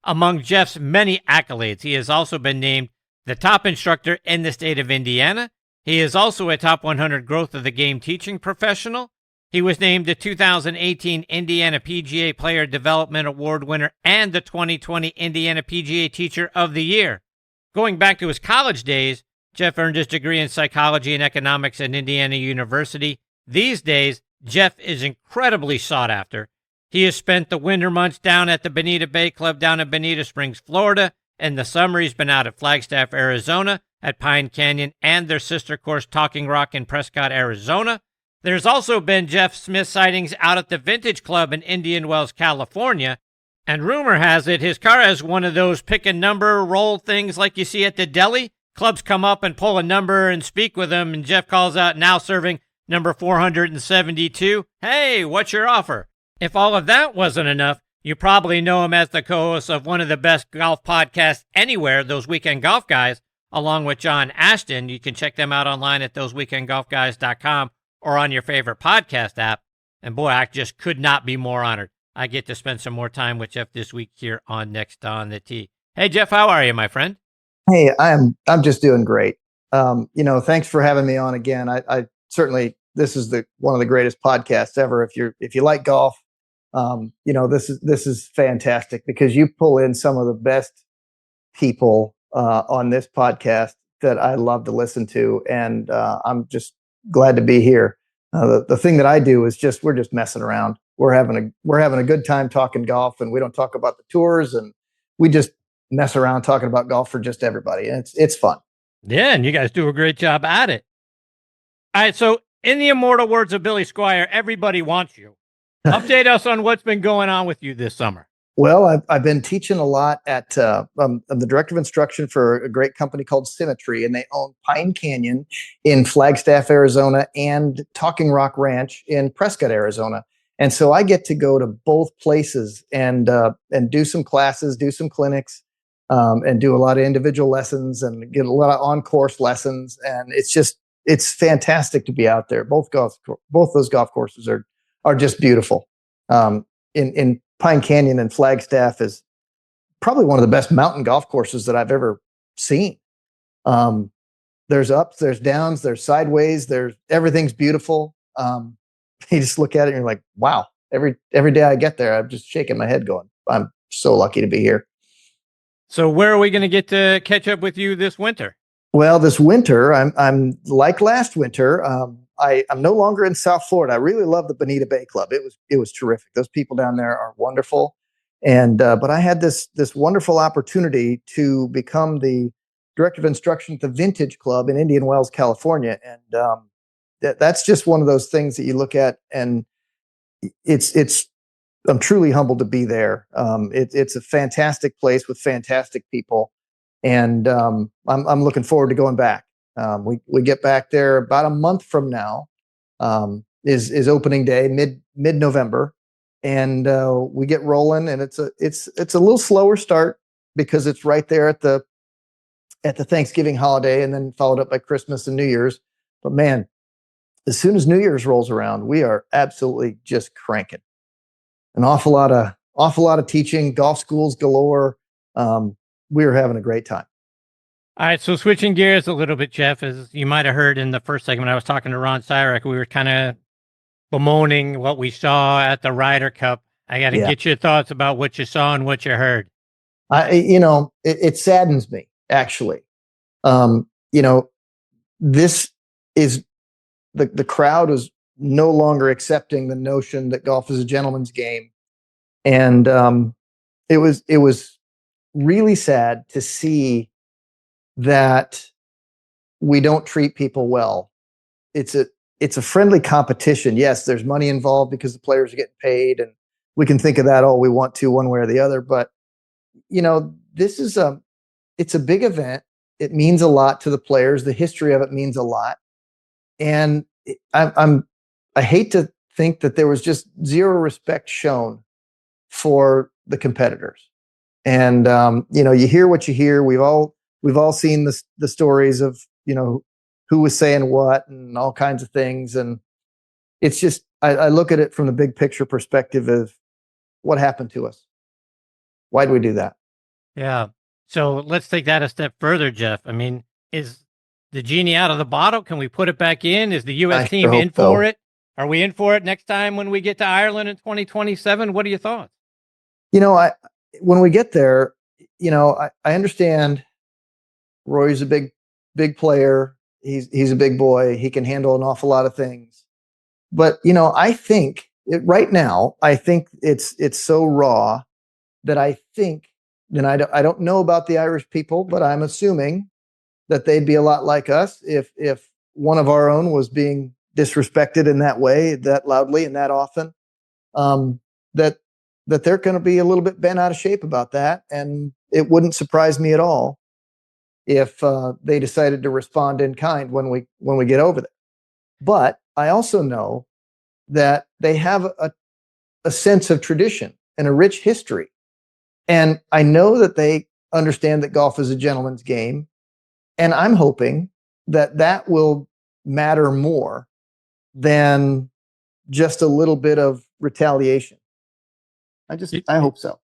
S5: Among Jeff's many accolades, he has also been named the top instructor in the state of Indiana. He is also a top 100 growth of the game teaching professional. He was named the 2018 Indiana PGA Player Development Award winner and the 2020 Indiana PGA Teacher of the Year. Going back to his college days, Jeff earned his degree in psychology and economics at Indiana University. These days, Jeff is incredibly sought after. He has spent the winter months down at the Bonita Bay Club down in Bonita Springs, Florida. In the summer, he's been out at Flagstaff, Arizona, at Pine Canyon, and their sister course, Talking Rock in Prescott, Arizona. There's also been Jeff Smith sightings out at the Vintage Club in Indian Wells, California. And rumor has it his car has one of those pick a number roll things like you see at the deli. Clubs come up and pull a number and speak with him, and Jeff calls out, now serving number 472. Hey, what's your offer? If all of that wasn't enough, you probably know him as the co-host of one of the best golf podcasts anywhere, Those Weekend Golf Guys, along with John Ashton. You can check them out online at thoseweekendgolfguys.com or on your favorite podcast app. And boy, I just could not be more honored. I get to spend some more time with Jeff this week here on Next on the Tee. Hey, Jeff, how are you, my friend?
S3: Hey, I'm just doing great. Thanks for having me on again. I certainly, this is one of the greatest podcasts ever. If you like golf, this is fantastic because you pull in some of the best people on this podcast that I love to listen to, and I'm just glad to be here. The thing that I do is we're just messing around. We're having a good time talking golf, and we don't talk about the tours, and we just mess around talking about golf for just everybody. And it's fun.
S5: Yeah, and you guys do a great job at it. All right, so in the immortal words of Billy Squire, everybody wants you. Update us on what's been going on with you this summer.
S3: Well, I've been teaching a lot at I'm the director of instruction for a great company called Symmetry, and they own Pine Canyon in Flagstaff, Arizona, and Talking Rock Ranch in Prescott, Arizona. And so I get to go to both places and do some classes, do some clinics, and do a lot of individual lessons and get a lot of on-course lessons. And it's fantastic to be out there. Both those golf courses are just beautiful. In Pine Canyon and Flagstaff is probably one of the best mountain golf courses that I've ever seen. There's ups, there's downs, there's sideways, everything's beautiful. You just look at it and you're like, wow, every day I get there, I'm just shaking my head going, I'm so lucky to be here.
S5: So where are we going to get to catch up with you this winter?
S3: Well, this winter, I'm like last winter. I'm no longer in South Florida. I really love the Bonita Bay Club. It was terrific. Those people down there are wonderful. And but I had this wonderful opportunity to become the director of instruction at the Vintage Club in Indian Wells, California. And that's just one of those things that you look at, and I'm truly humbled to be there. It's a fantastic place with fantastic people, and I'm looking forward to going back. We get back there about a month from now. Is opening day, mid-November, and we get rolling. And it's a little slower start because it's right there at the Thanksgiving holiday, and then followed up by Christmas and New Year's. But man, as soon as New Year's rolls around, we are absolutely just cranking. An awful lot of teaching, golf schools galore. We are having a great time.
S5: All right, so switching gears a little bit, Jeff, as you might have heard in the first segment, I was talking to Ron Sirak. We were kind of bemoaning what we saw at the Ryder Cup. I got to get your thoughts about what you saw and what you heard.
S3: It saddens me, actually. This is the crowd is no longer accepting the notion that golf is a gentleman's game. And it was really sad to see that we don't treat people well. It's a friendly competition. Yes, there's money involved because the players are getting paid, and we can think of that all we want to, one way or the other. But it's a big event. It means a lot to the players. The history of it means a lot. And I hate to think that there was just zero respect shown for the competitors. And you hear what you hear. We've all seen the stories of who was saying what and all kinds of things. And it's just I look at it from the big picture perspective of what happened to us. Why do we do that?
S5: Yeah. So let's take that a step further, Jeff. I mean, is the genie out of the bottle? Can we put it back in? Is the U.S. team in for it? Are we in for it next time when we get to Ireland in 2027? What are your thoughts?
S3: When we get there, I understand Rory's a big big player. He's a big boy. He can handle an awful lot of things. But, I think right now, I think it's so raw that I think, and I don't know about the Irish people, but I'm assuming that they'd be a lot like us if one of our own was being disrespected in that way, that loudly and that often, that they're going to be a little bit bent out of shape about that. And it wouldn't surprise me at all if they decided to respond in kind when we get over there. But I also know that they have a sense of tradition and a rich history. And I know that they understand that golf is a gentleman's game. And I'm hoping that will matter more than just a little bit of retaliation. I hope so.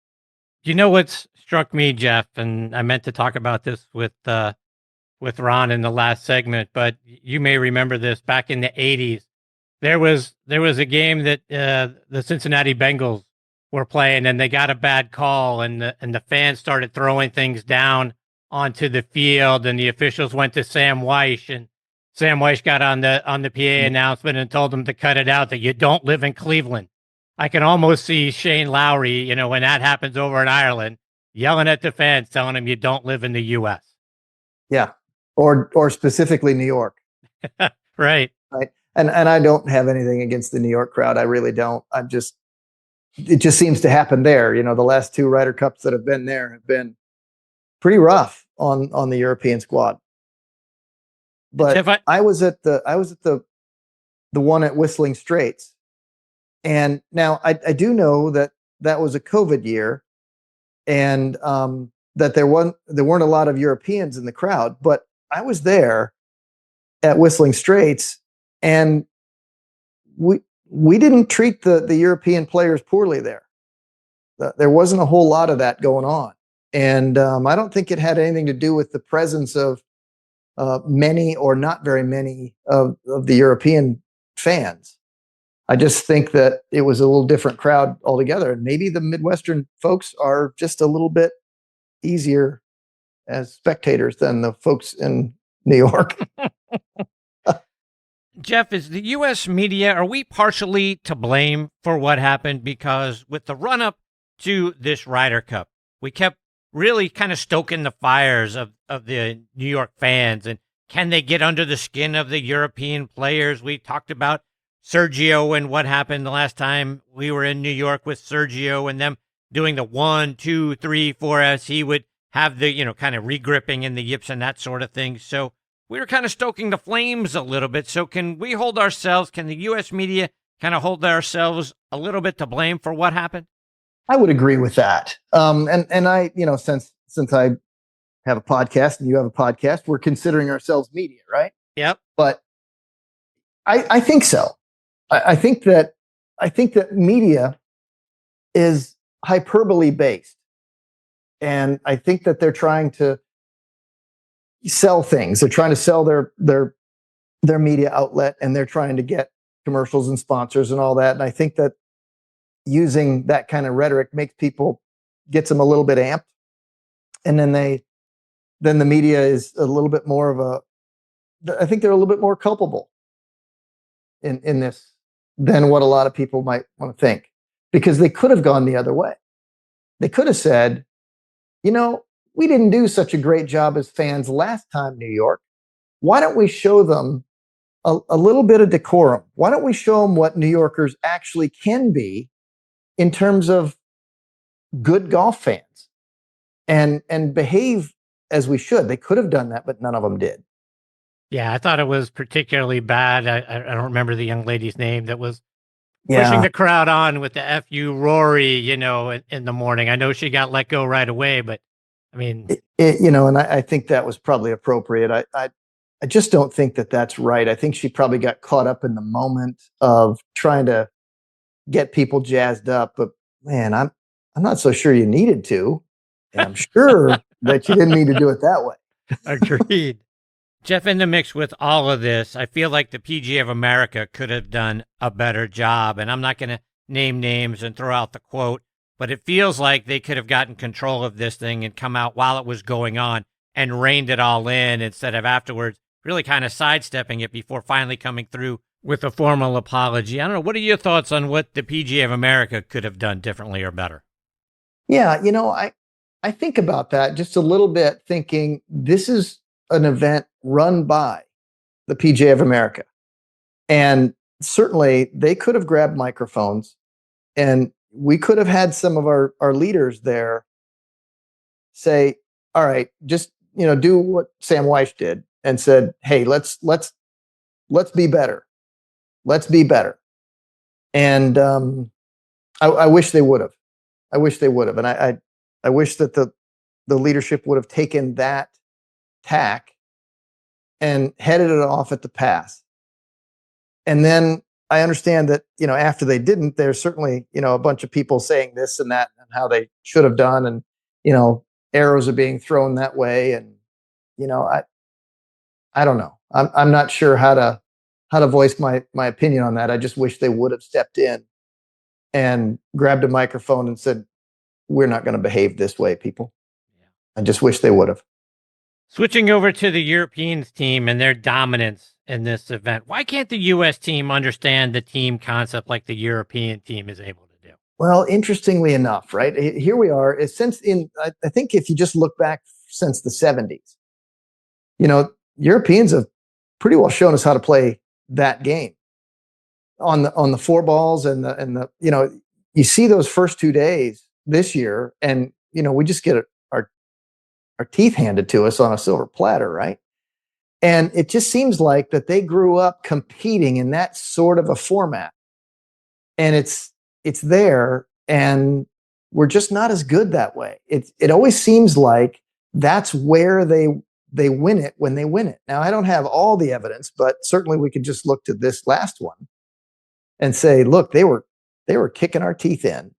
S5: You know what's struck me, Jeff, and I meant to talk about this with Ron in the last segment, but you may remember this back in the 80s. There was a game that the Cincinnati Bengals were playing, and they got a bad call, and the fans started throwing things down onto the field, and the officials went to Sam Wyche, and Sam Wyche got on the PA announcement and told them to cut it out, that you don't live in Cleveland. I can almost see Shane Lowry, when that happens over in Ireland, yelling at the fans, telling them you don't live in the U.S.
S3: Yeah, or specifically New York.
S5: Right.
S3: And I don't have anything against the New York crowd. I really don't. It just seems to happen there. The last two Ryder Cups that have been there have been pretty rough on the European squad. But I was at the one at Whistling Straits. And now I do know that was a COVID year, and that there weren't a lot of Europeans in the crowd. But I was there at Whistling Straits, and we didn't treat the European players poorly there. There wasn't a whole lot of that going on, and I don't think it had anything to do with the presence of many or not very many of the European fans. I just think that it was a little different crowd altogether. And maybe the Midwestern folks are just a little bit easier as spectators than the folks in New York.
S5: Jeff, is the U.S. media, are we partially to blame for what happened? Because with the run-up to this Ryder Cup, we kept really kind of stoking the fires of the New York fans. And can they get under the skin of the European players? We talked about Sergio and what happened the last time we were in New York with Sergio and them doing the 1, 2, 3, 4 as he would have the, kind of regripping in the yips and that sort of thing. So we were kind of stoking the flames a little bit. So can the U.S. media kind of hold ourselves a little bit to blame for what happened?
S3: I would agree with that. And I, since I have a podcast and you have a podcast, we're considering ourselves media, right?
S5: Yep.
S3: But I think so. I think that media is hyperbole based, and I think that they're trying to sell things. They're trying to sell their media outlet, and they're trying to get commercials and sponsors and all that. And I think that using that kind of rhetoric gets them a little bit amped, and then the media is a little bit more I think they're a little bit more culpable in this than what a lot of people might want to think, because they could have gone the other way. They could have said, we didn't do such a great job as fans last time, New York. Why don't we show them a little bit of decorum? Why don't we show them what New Yorkers actually can be in terms of good golf fans and behave as we should? They could have done that, but none of them did.
S5: Yeah, I thought it was particularly bad. I don't remember the young lady's name that was pushing the crowd on with the F you Rory, in the morning. I know she got let go right away, but I mean,
S3: and I think that was probably appropriate. I just don't think that that's right. I think she probably got caught up in the moment of trying to get people jazzed up. But man, I'm not so sure you needed to. And I'm sure that you didn't need to do it that way.
S5: Agreed. Jeff, in the mix with all of this, I feel like the PGA of America could have done a better job. And I'm not going to name names and throw out the quote, but it feels like they could have gotten control of this thing and come out while it was going on and reined it all in instead of afterwards really kind of sidestepping it before finally coming through with a formal apology. I don't know. What are your thoughts on what the PGA of America could have done differently or better?
S3: Yeah, I think about that just a little bit, thinking this is an event run by the PGA of America. And certainly they could have grabbed microphones, and we could have had some of our leaders there say, all right, just, do what Sam Wyche did and said, hey, let's be better. Let's be better. And I wish they would have. I wish they would have. And I wish that the leadership would have taken that tack and headed it off at the pass. And then I understand that, after they didn't, there's certainly, a bunch of people saying this and that and how they should have done. And, arrows are being thrown that way. And, I don't know. I'm not sure how to voice my opinion on that. I just wish they would have stepped in and grabbed a microphone and said, we're not going to behave this way, people. Yeah. I just wish they would have.
S5: Switching over to the Europeans team and their dominance in this event, why can't the U.S. team understand the team concept like the European team is able to do?
S3: Well, interestingly enough, right, here we are. I think if you just look back since the 70s, Europeans have pretty well shown us how to play that game on the four balls and the you see those first 2 days this year, and we just get our teeth handed to us on a silver platter, right? And it just seems like that they grew up competing in that sort of a format, and it's there, and we're just not as good that way. It always seems like that's where they win it when they win it. Now, I don't have all the evidence, but certainly we could just look to this last one and say, look, they were kicking our teeth in.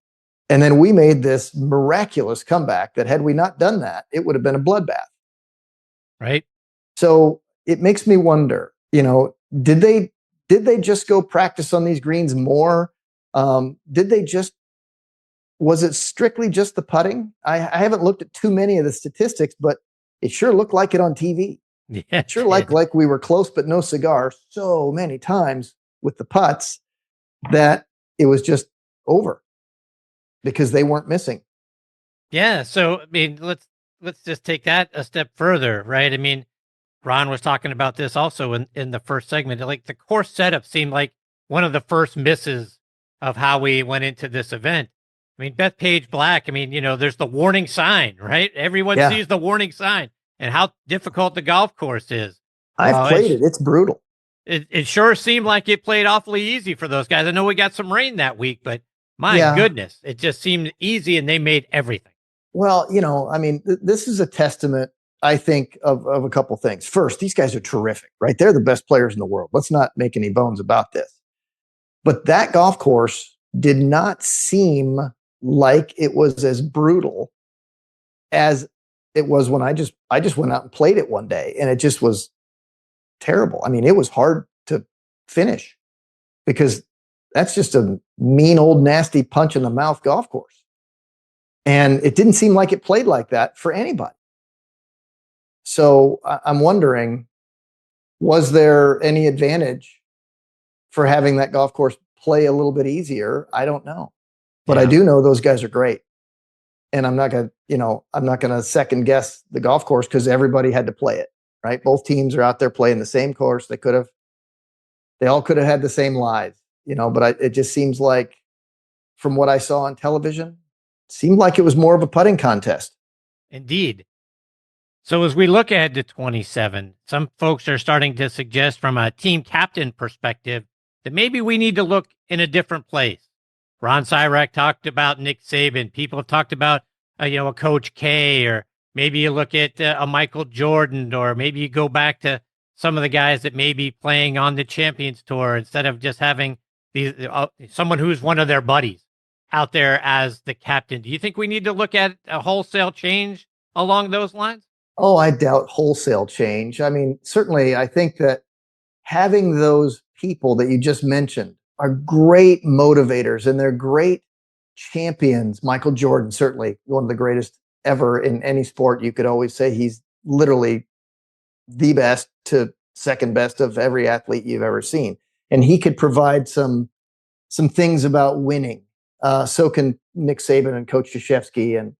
S3: And then we made this miraculous comeback that had we not done that, it would have been a bloodbath.
S5: Right.
S3: So it makes me wonder, did they just go practice on these greens more? Was it strictly just the putting? I haven't looked at too many of the statistics, but it sure looked like it on TV.
S5: Yeah,
S3: it sure like we were close, but no cigar so many times with the putts that it was just over because they weren't missing.
S5: Yeah. So, I mean, let's just take that a step further, right? I mean, Ron was talking about this also in the first segment. Like the course setup seemed like one of the first misses of how we went into this event. I mean, Bethpage Black, I mean, there's the warning sign, right? Everyone sees the warning sign and how difficult the golf course is.
S3: I've played it. It's brutal.
S5: It sure seemed like it played awfully easy for those guys. I know we got some rain that week, but my goodness, it just seemed easy and they made everything.
S3: Well, I mean, this is a testament, I think, of a couple things. First, these guys are terrific, right? They're the best players in the world. Let's not make any bones about this. But that golf course did not seem like it was as brutal as it was when I just went out and played it one day, and it just was terrible. I mean, it was hard to finish because that's just a mean old nasty punch in the mouth golf course. And it didn't seem like it played like that for anybody. So I'm wondering, was there any advantage for having that golf course play a little bit easier? I don't know. But I do know those guys are great. And I'm not going to second guess the golf course because everybody had to play it, right? Both teams are out there playing the same course. They all could have had the same lies, but it just seems like from what I saw on television, it seemed like it was more of a putting contest.
S5: Indeed. So as we look ahead to 27, some folks are starting to suggest from a team captain perspective that maybe we need to look in a different place. Ron Sirak talked about Nick Saban. People have talked about, a Coach K, or maybe you look at a Michael Jordan, or maybe you go back to some of the guys that may be playing on the Champions Tour instead of just having someone who's one of their buddies out there as the captain. Do you think we need to look at a wholesale change along those lines?
S3: Oh, I doubt wholesale change. I mean, certainly I think that having those people that you just mentioned are great motivators and they're great champions. Michael Jordan, certainly one of the greatest ever in any sport. You could always say he's, literally the best to second best of every athlete you've ever seen. And he could provide some things about winning. So can Nick Saban and Coach Krzyzewski and,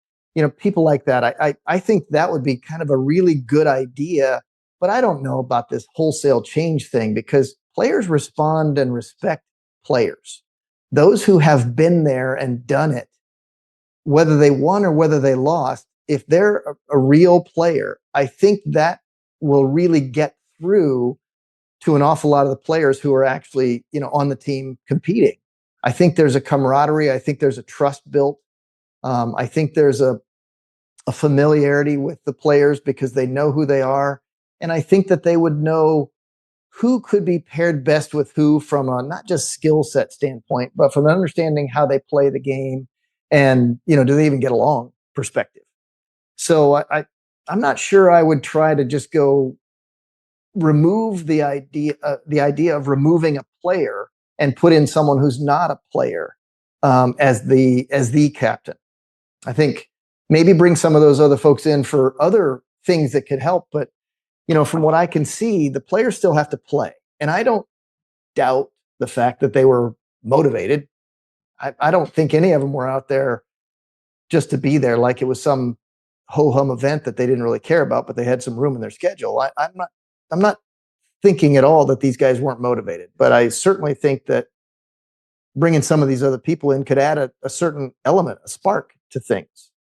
S3: people like that. I think that would be kind of a really good idea, but I don't know about this wholesale change thing, because players respond and respect players. Those who have been there and done it, whether they won or whether they lost, if they're a real player, I think that will really get through to an awful lot of the players who are actually, on the team competing. I think there's a camaraderie. I think there's a trust built. I think there's a familiarity with the players because they know who they are. And I think that they would know who could be paired best with who from a not just skill set standpoint, but from understanding how they play the game and, do they even get along perspective. So I'm not sure I would try to just go remove the idea of removing a player and put in someone who's not a player as the captain. I think maybe bring some of those other folks in for other things that could help. But, from what I can see, the players still have to play. And I don't doubt the fact that they were motivated. I don't think any of them were out there just to be there like it was some ho-hum event that they didn't really care about, but they had some room in their schedule. I'm not thinking at all that these guys weren't motivated, but I certainly think that bringing some of these other people in could add a certain element, a spark to things.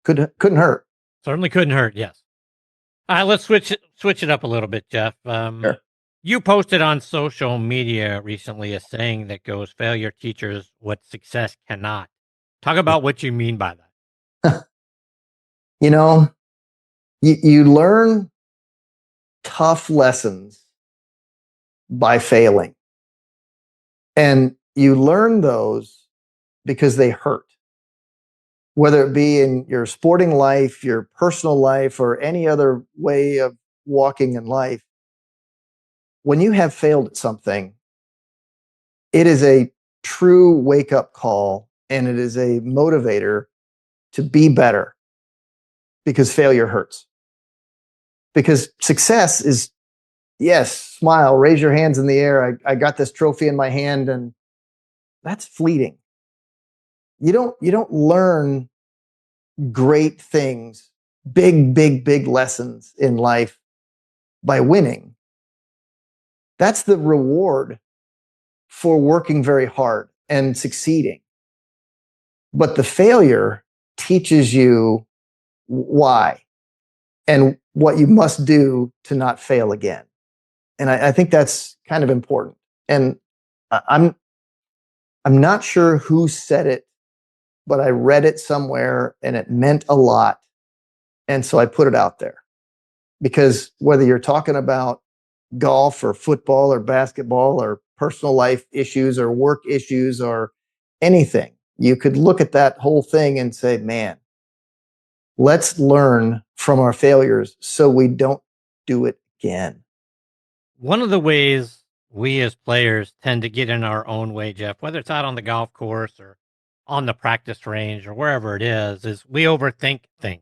S3: Couldn't hurt.
S5: Certainly couldn't hurt. Yes. All right, let's switch it up a little bit, Jeff.
S3: Sure.
S5: You posted on social media recently a saying that goes, "Failure teaches what success cannot." Talk about what you mean by that.
S3: You learn tough lessons by failing. And you learn those because they hurt. Whether it be in your sporting life, your personal life, or any other way of walking in life, when you have failed at something, it is a true wake-up call, and it is a motivator to be better, because failure hurts. Because success is, yes, smile, raise your hands in the air. I got this trophy in my hand, and that's fleeting. You don't learn great things, big lessons in life by winning. That's the reward for working very hard and succeeding. But the failure teaches you why and what you must do to not fail again. And I think that's kind of important. And I'm not sure who said it, but I read it somewhere and it meant a lot. And so I put it out there. Because whether you're talking about golf or football or basketball or personal life issues or work issues or anything, you could look at that whole thing and say, man, let's learn from our failures so we don't do it again.
S5: One of the ways we as players tend to get in our own way, Jeff, whether it's out on the golf course or on the practice range or wherever it is we overthink things.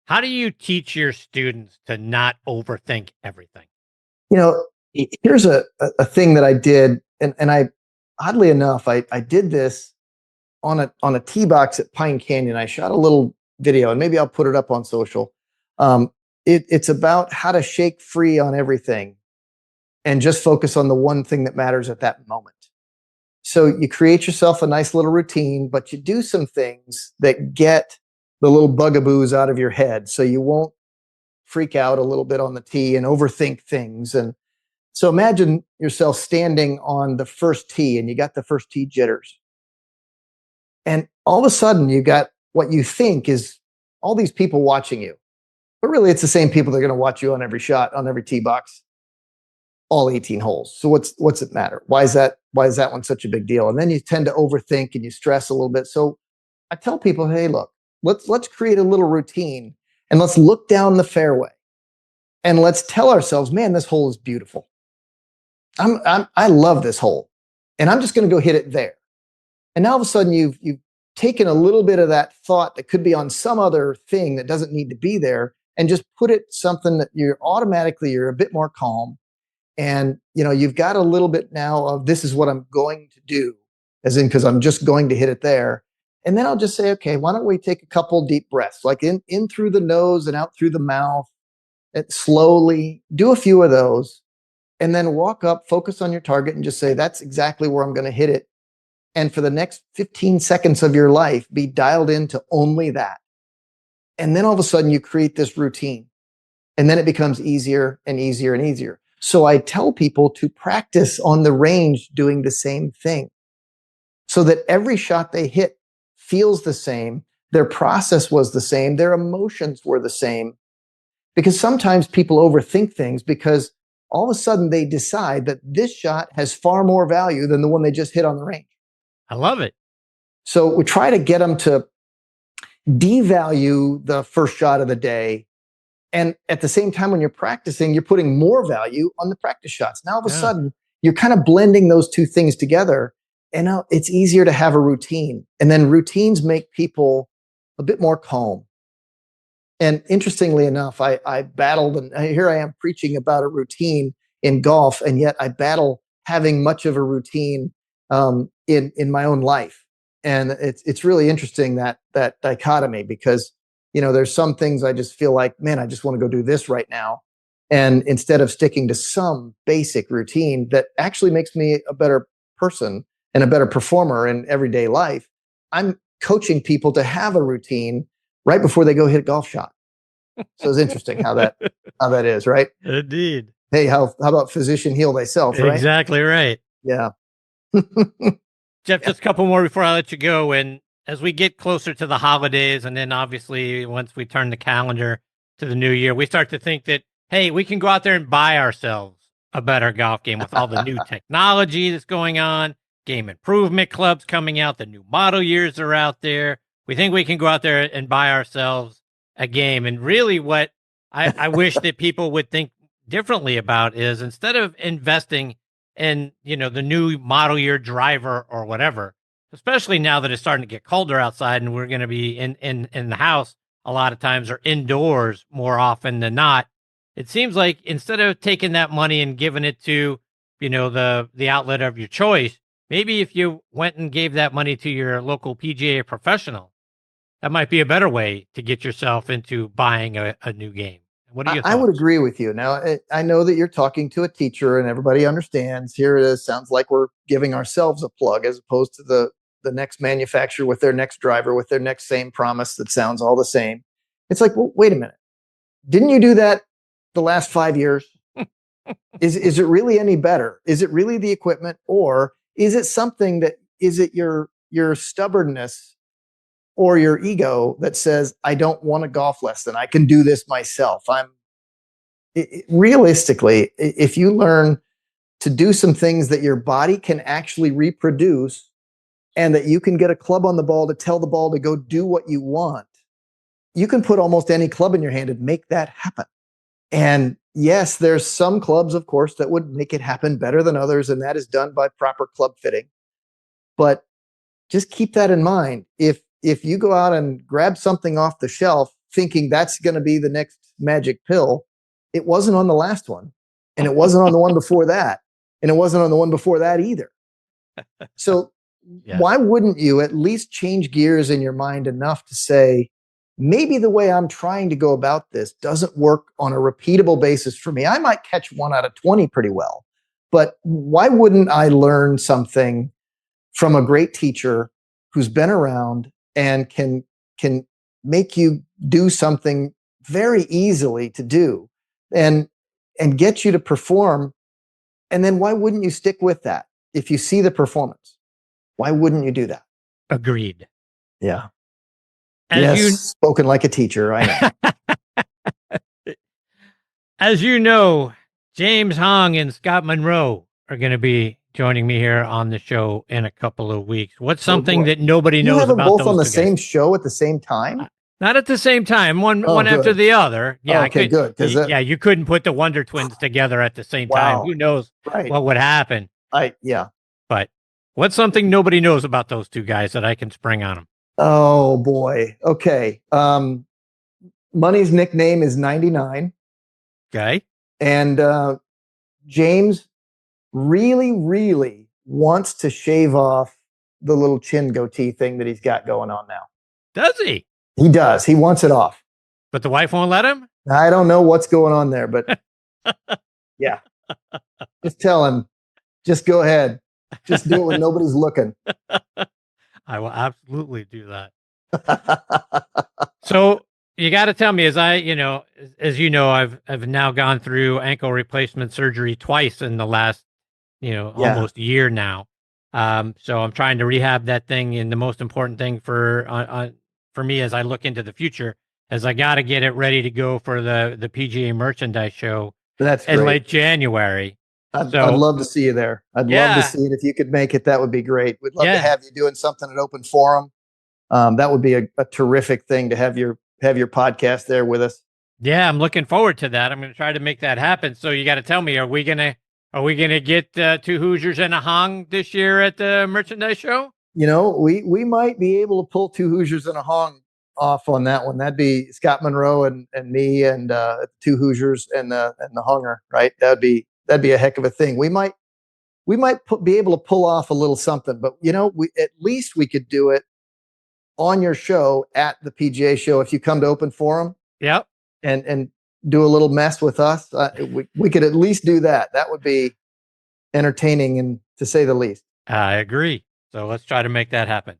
S5: How do you teach your students to not overthink everything?
S3: Here's a thing that I did, and I, oddly enough, I did this on a tee box at Pine Canyon. I shot a little video, and maybe I'll put it up on social. It's about how to shake free on everything and just focus on the one thing that matters at that moment. So you create yourself a nice little routine, but you do some things that get the little bugaboos out of your head so you won't freak out a little bit on the tee and overthink things. And so imagine yourself standing on the first tee and you got the first tee jitters. And all of a sudden you got what you think is all these people watching you. But really it's the same people that are going to watch you on every shot, on every tee box, all 18 holes. So what's it matter? Why is that one such a big deal? And then you tend to overthink and you stress a little bit. So I tell people, hey, look, let's create a little routine and let's look down the fairway and let's tell ourselves, man, this hole is beautiful. I love this hole and I'm just going to go hit it there. And now all of a sudden you've taken a little bit of that thought that could be on some other thing that doesn't need to be there and just put it something that you're a bit more calm. And, you've got a little bit now of this is what I'm going to do, as in, because I'm just going to hit it there. And then I'll just say, okay, why don't we take a couple deep breaths, like in through the nose and out through the mouth, and slowly do a few of those, and then walk up, focus on your target, and just say, that's exactly where I'm going to hit it. And for the next 15 seconds of your life, be dialed into only that. And then all of a sudden you create this routine, and then it becomes easier and easier and easier. So I tell people to practice on the range doing the same thing, so that every shot they hit feels the same. Their process was the same. Their emotions were the same. Because sometimes people overthink things because all of a sudden they decide that this shot has far more value than the one they just hit on the range.
S5: I love it.
S3: So we try to get them to devalue the first shot of the day. And at the same time, when you're practicing, you're putting more value on the practice shots. Now, all of a sudden, you're kind of blending those two things together. And now it's easier to have a routine. And then routines make people a bit more calm. And interestingly enough, I battled, and here I am preaching about a routine in golf, and yet I battle having much of a routine in my own life. And it's really interesting, that dichotomy, because there's some things I just feel like, man, I just want to go do this right now. And instead of sticking to some basic routine that actually makes me a better person and a better performer in everyday life, I'm coaching people to have a routine right before they go hit a golf shot. So it's interesting how that is, right?
S5: Indeed.
S3: Hey, how about physician heal thyself, right?
S5: Exactly right.
S3: Yeah.
S5: Jeff, just a couple more before I let you go. And as we get closer to the holidays, and then obviously once we turn the calendar to the new year, we start to think that, hey, we can go out there and buy ourselves a better golf game with all the new technology that's going on, game improvement clubs coming out, the new model years are out there. We think we can go out there and buy ourselves a game. And really what I wish that people would think differently about is, instead of investing in, the new model year driver or whatever, especially now that it's starting to get colder outside and we're going to be in the house a lot of times, or indoors more often than not, it seems like instead of taking that money and giving it to, the outlet of your choice, maybe if you went and gave that money to your local PGA professional, that might be a better way to get yourself into buying a new game. What do you think?
S3: I would agree with you. Now, I know that you're talking to a teacher and everybody understands. Here it is. Sounds like we're giving ourselves a plug, as opposed to the next manufacturer with their next driver, with their next same promise that sounds all the same. It's like, well, wait a minute. Didn't you do that the last 5 years? Is it really any better? Is it really the equipment, or is it something that, is it your stubbornness or your ego that says, I don't want a golf lesson, I can do this myself? Realistically, if you learn to do some things that your body can actually reproduce, and that you can get a club on the ball to tell the ball to go do what you want, you can put almost any club in your hand and make that happen. And yes, there's some clubs, of course, that would make it happen better than others, and that is done by proper club fitting. But just keep that in mind. If you go out and grab something off the shelf thinking that's going to be the next magic pill, it wasn't on the last one, and it wasn't on the one before that, and it wasn't on the one before that either. So why wouldn't you at least change gears in your mind enough to say, maybe the way I'm trying to go about this doesn't work on a repeatable basis for me. I might catch 1 out of 20 pretty well, but why wouldn't I learn something from a great teacher who's been around and can make you do something very easily to do and get you to perform? And then why wouldn't you stick with that? If you see the performance, why wouldn't you do that?
S5: Agreed.
S3: Yeah.
S5: Spoken
S3: like a teacher, I know.
S5: As you know, James Hong and Scott Monroe are going to be joining me here on the show in a couple of weeks. What's something that nobody knows about? You have them
S3: both on the same show at the same time?
S5: Not at the same time, one after the other. Yeah,
S3: okay, good.
S5: You couldn't put the Wonder Twins together at the same time. Who knows what would happen? But what's something nobody knows about those two guys that I can spring on them?
S3: Oh boy. Okay. Money's nickname is 99.
S5: Okay.
S3: And James really, really wants to shave off the little chin goatee thing that he's got going on now.
S5: Does he?
S3: He does. He wants it off.
S5: But the wife won't let him?
S3: I don't know what's going on there, but yeah. Just tell him, just go ahead. Just do it when nobody's looking.
S5: I will absolutely do that. So you got to tell me, as you know, I've now gone through ankle replacement surgery twice in the last, almost year now. So I'm trying to rehab that thing, and the most important thing for me as I look into the future is I got to get it ready to go for the PGA merchandise show.
S3: That's
S5: in
S3: great.
S5: late January.
S3: I'd love to see you there. I'd love to see it. If you could make it, that would be great. We'd love to have you doing something at Open Forum. That would be a terrific thing to have your podcast there with us.
S5: Yeah, I'm looking forward to that. I'm going to try to make that happen. So you got to tell me, are we gonna get 2 Hoosiers and a Hong this year at the merchandise show?
S3: We might be able to pull 2 Hoosiers and a Hong off on that one. That'd be Scott Monroe and me and 2 Hoosiers and the Honger, right? That'd be a heck of a thing. We might be able to pull off a little something, but at least we could do it on your show at the PGA show if you come to Open Forum.
S5: Yep.
S3: And do a little mess with us. We could at least do that. That would be entertaining, and to say the least.
S5: I agree. So let's try to make that happen.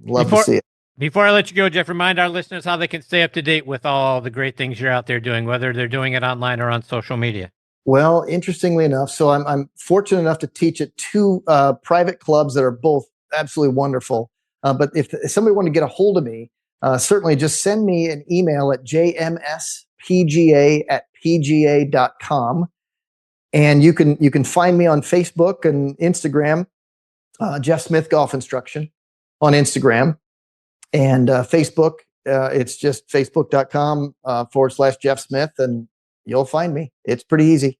S3: Love to see it.
S5: Before I let you go, Jeff, remind our listeners how they can stay up to date with all the great things you're out there doing, whether they're doing it online or on social media.
S3: Well, interestingly enough, so I'm fortunate enough to teach at 2 private clubs that are both absolutely wonderful. But if somebody wanted to get a hold of me, certainly just send me an email at jmspga@pga.com. And you can find me on Facebook and Instagram, Jeff Smith Golf Instruction on Instagram. And Facebook, it's just facebook.com /Jeff Smith, and you'll find me. It's pretty easy.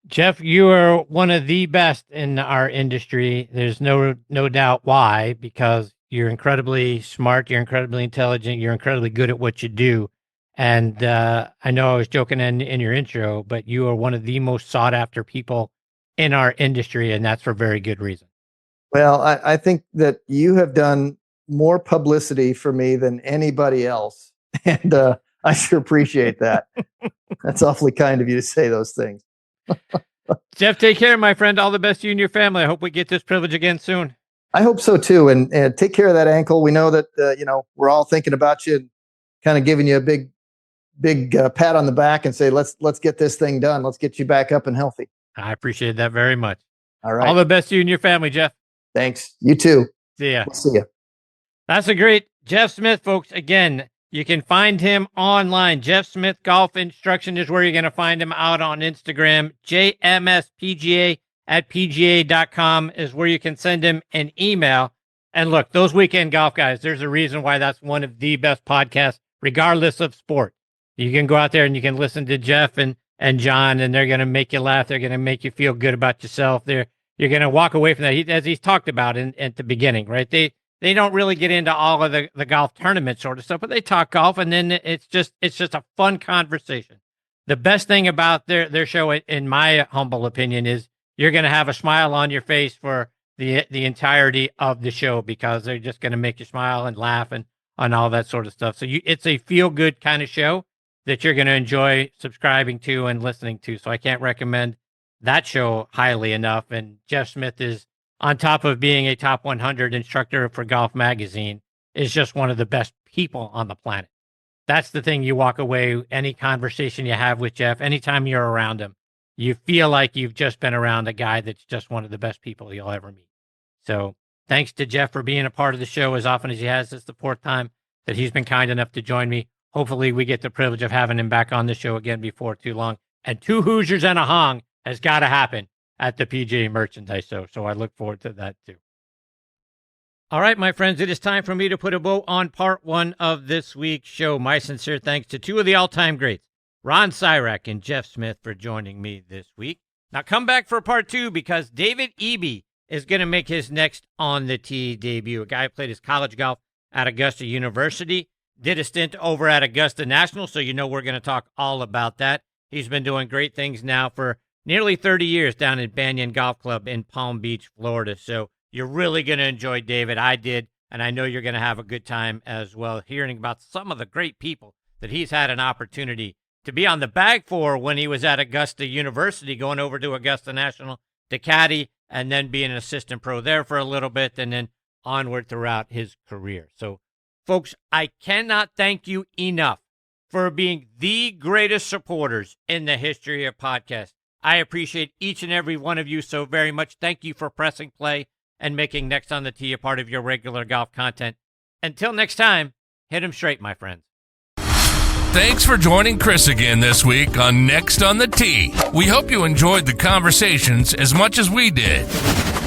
S5: Jeff, you are one of the best in our industry. There's no doubt why, because you're incredibly smart, you're incredibly intelligent, you're incredibly good at what you do. And I know I was joking in your intro, but you are one of the most sought after people in our industry, and that's for very good reason. Well,
S3: I think that you have done more publicity for me than anybody else. And I sure appreciate that. That's awfully kind of you to say those things.
S5: Jeff, take care, my friend. All the best to you and your family. I hope we get this privilege again soon.
S3: I hope so too. And take care of that ankle. We know that, we're all thinking about you and kind of giving you a big pat on the back and say, let's get this thing done. Let's get you back up and healthy.
S5: I appreciate that very much.
S3: All right.
S5: All the best to you and your family, Jeff.
S3: Thanks. You too.
S5: See ya.
S3: We'll see ya. That's
S5: a great Jeff Smith, folks. Again, you can find him online. Jeff Smith Golf Instruction is where you're going to find him out on Instagram. jmspga@pga.com is where you can send him an email. And look, those weekend golf guys, there's a reason why that's one of the best podcasts, regardless of sport. You can go out there and you can listen to Jeff and John, and they're going to make you laugh. They're going to make you feel good about yourself. You're going to walk away from that, as he's talked about at the beginning, right? They don't really get into all of the golf tournament sort of stuff, but they talk golf, and then it's just a fun conversation. The best thing about their show, in my humble opinion, is you're going to have a smile on your face for the entirety of the show, because they're just going to make you smile and laugh and on all that sort of stuff. So it's a feel-good kind of show that you're going to enjoy subscribing to and listening to. So I can't recommend that show highly enough. And Jeff Smith is, on top of being a top 100 instructor for Golf Magazine, is just one of the best people on the planet. That's the thing you walk away, any conversation you have with Jeff, anytime you're around him, you feel like you've just been around a guy that's just one of the best people you'll ever meet. So thanks to Jeff for being a part of the show as often as he has. It's the 4th time that he's been kind enough to join me. Hopefully we get the privilege of having him back on the show again before too long. And 2 Hoosiers and a Hong has got to happen at the PGA Merchandise Show. So I look forward to that too. All right, my friends, it is time for me to put a bow on part 1 of this week's show. My sincere thanks to 2 of the all-time greats, Ron Sirak and Jeff Smith, for joining me this week. Now come back for part 2, because David Eby is going to make his next On the Tee debut. A guy who played his college golf at Augusta University. did a stint over at Augusta National, so you know we're going to talk all about that. He's been doing great things now for nearly 30 years down at Banyan Golf Club in Palm Beach, Florida. So you're really going to enjoy David. I did, and I know you're going to have a good time as well, hearing about some of the great people that he's had an opportunity to be on the bag for when he was at Augusta University, going over to Augusta National to caddy, and then being an assistant pro there for a little bit, and then onward throughout his career. So, folks, I cannot thank you enough for being the greatest supporters in the history of podcasts. I appreciate each and every one of you so very much. Thank you for pressing play and making Next on the Tee a part of your regular golf content. Until next time, hit 'em straight, my friends.
S1: Thanks for joining Chris again this week on Next on the Tee. We hope you enjoyed the conversations as much as we did.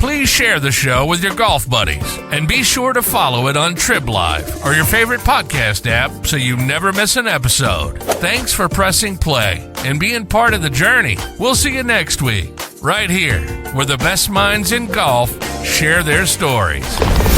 S1: Please share the show with your golf buddies and be sure to follow it on Trib Live or your favorite podcast app so you never miss an episode. Thanks for pressing play and being part of the journey. We'll see you next week, right here, where the best minds in golf share their stories.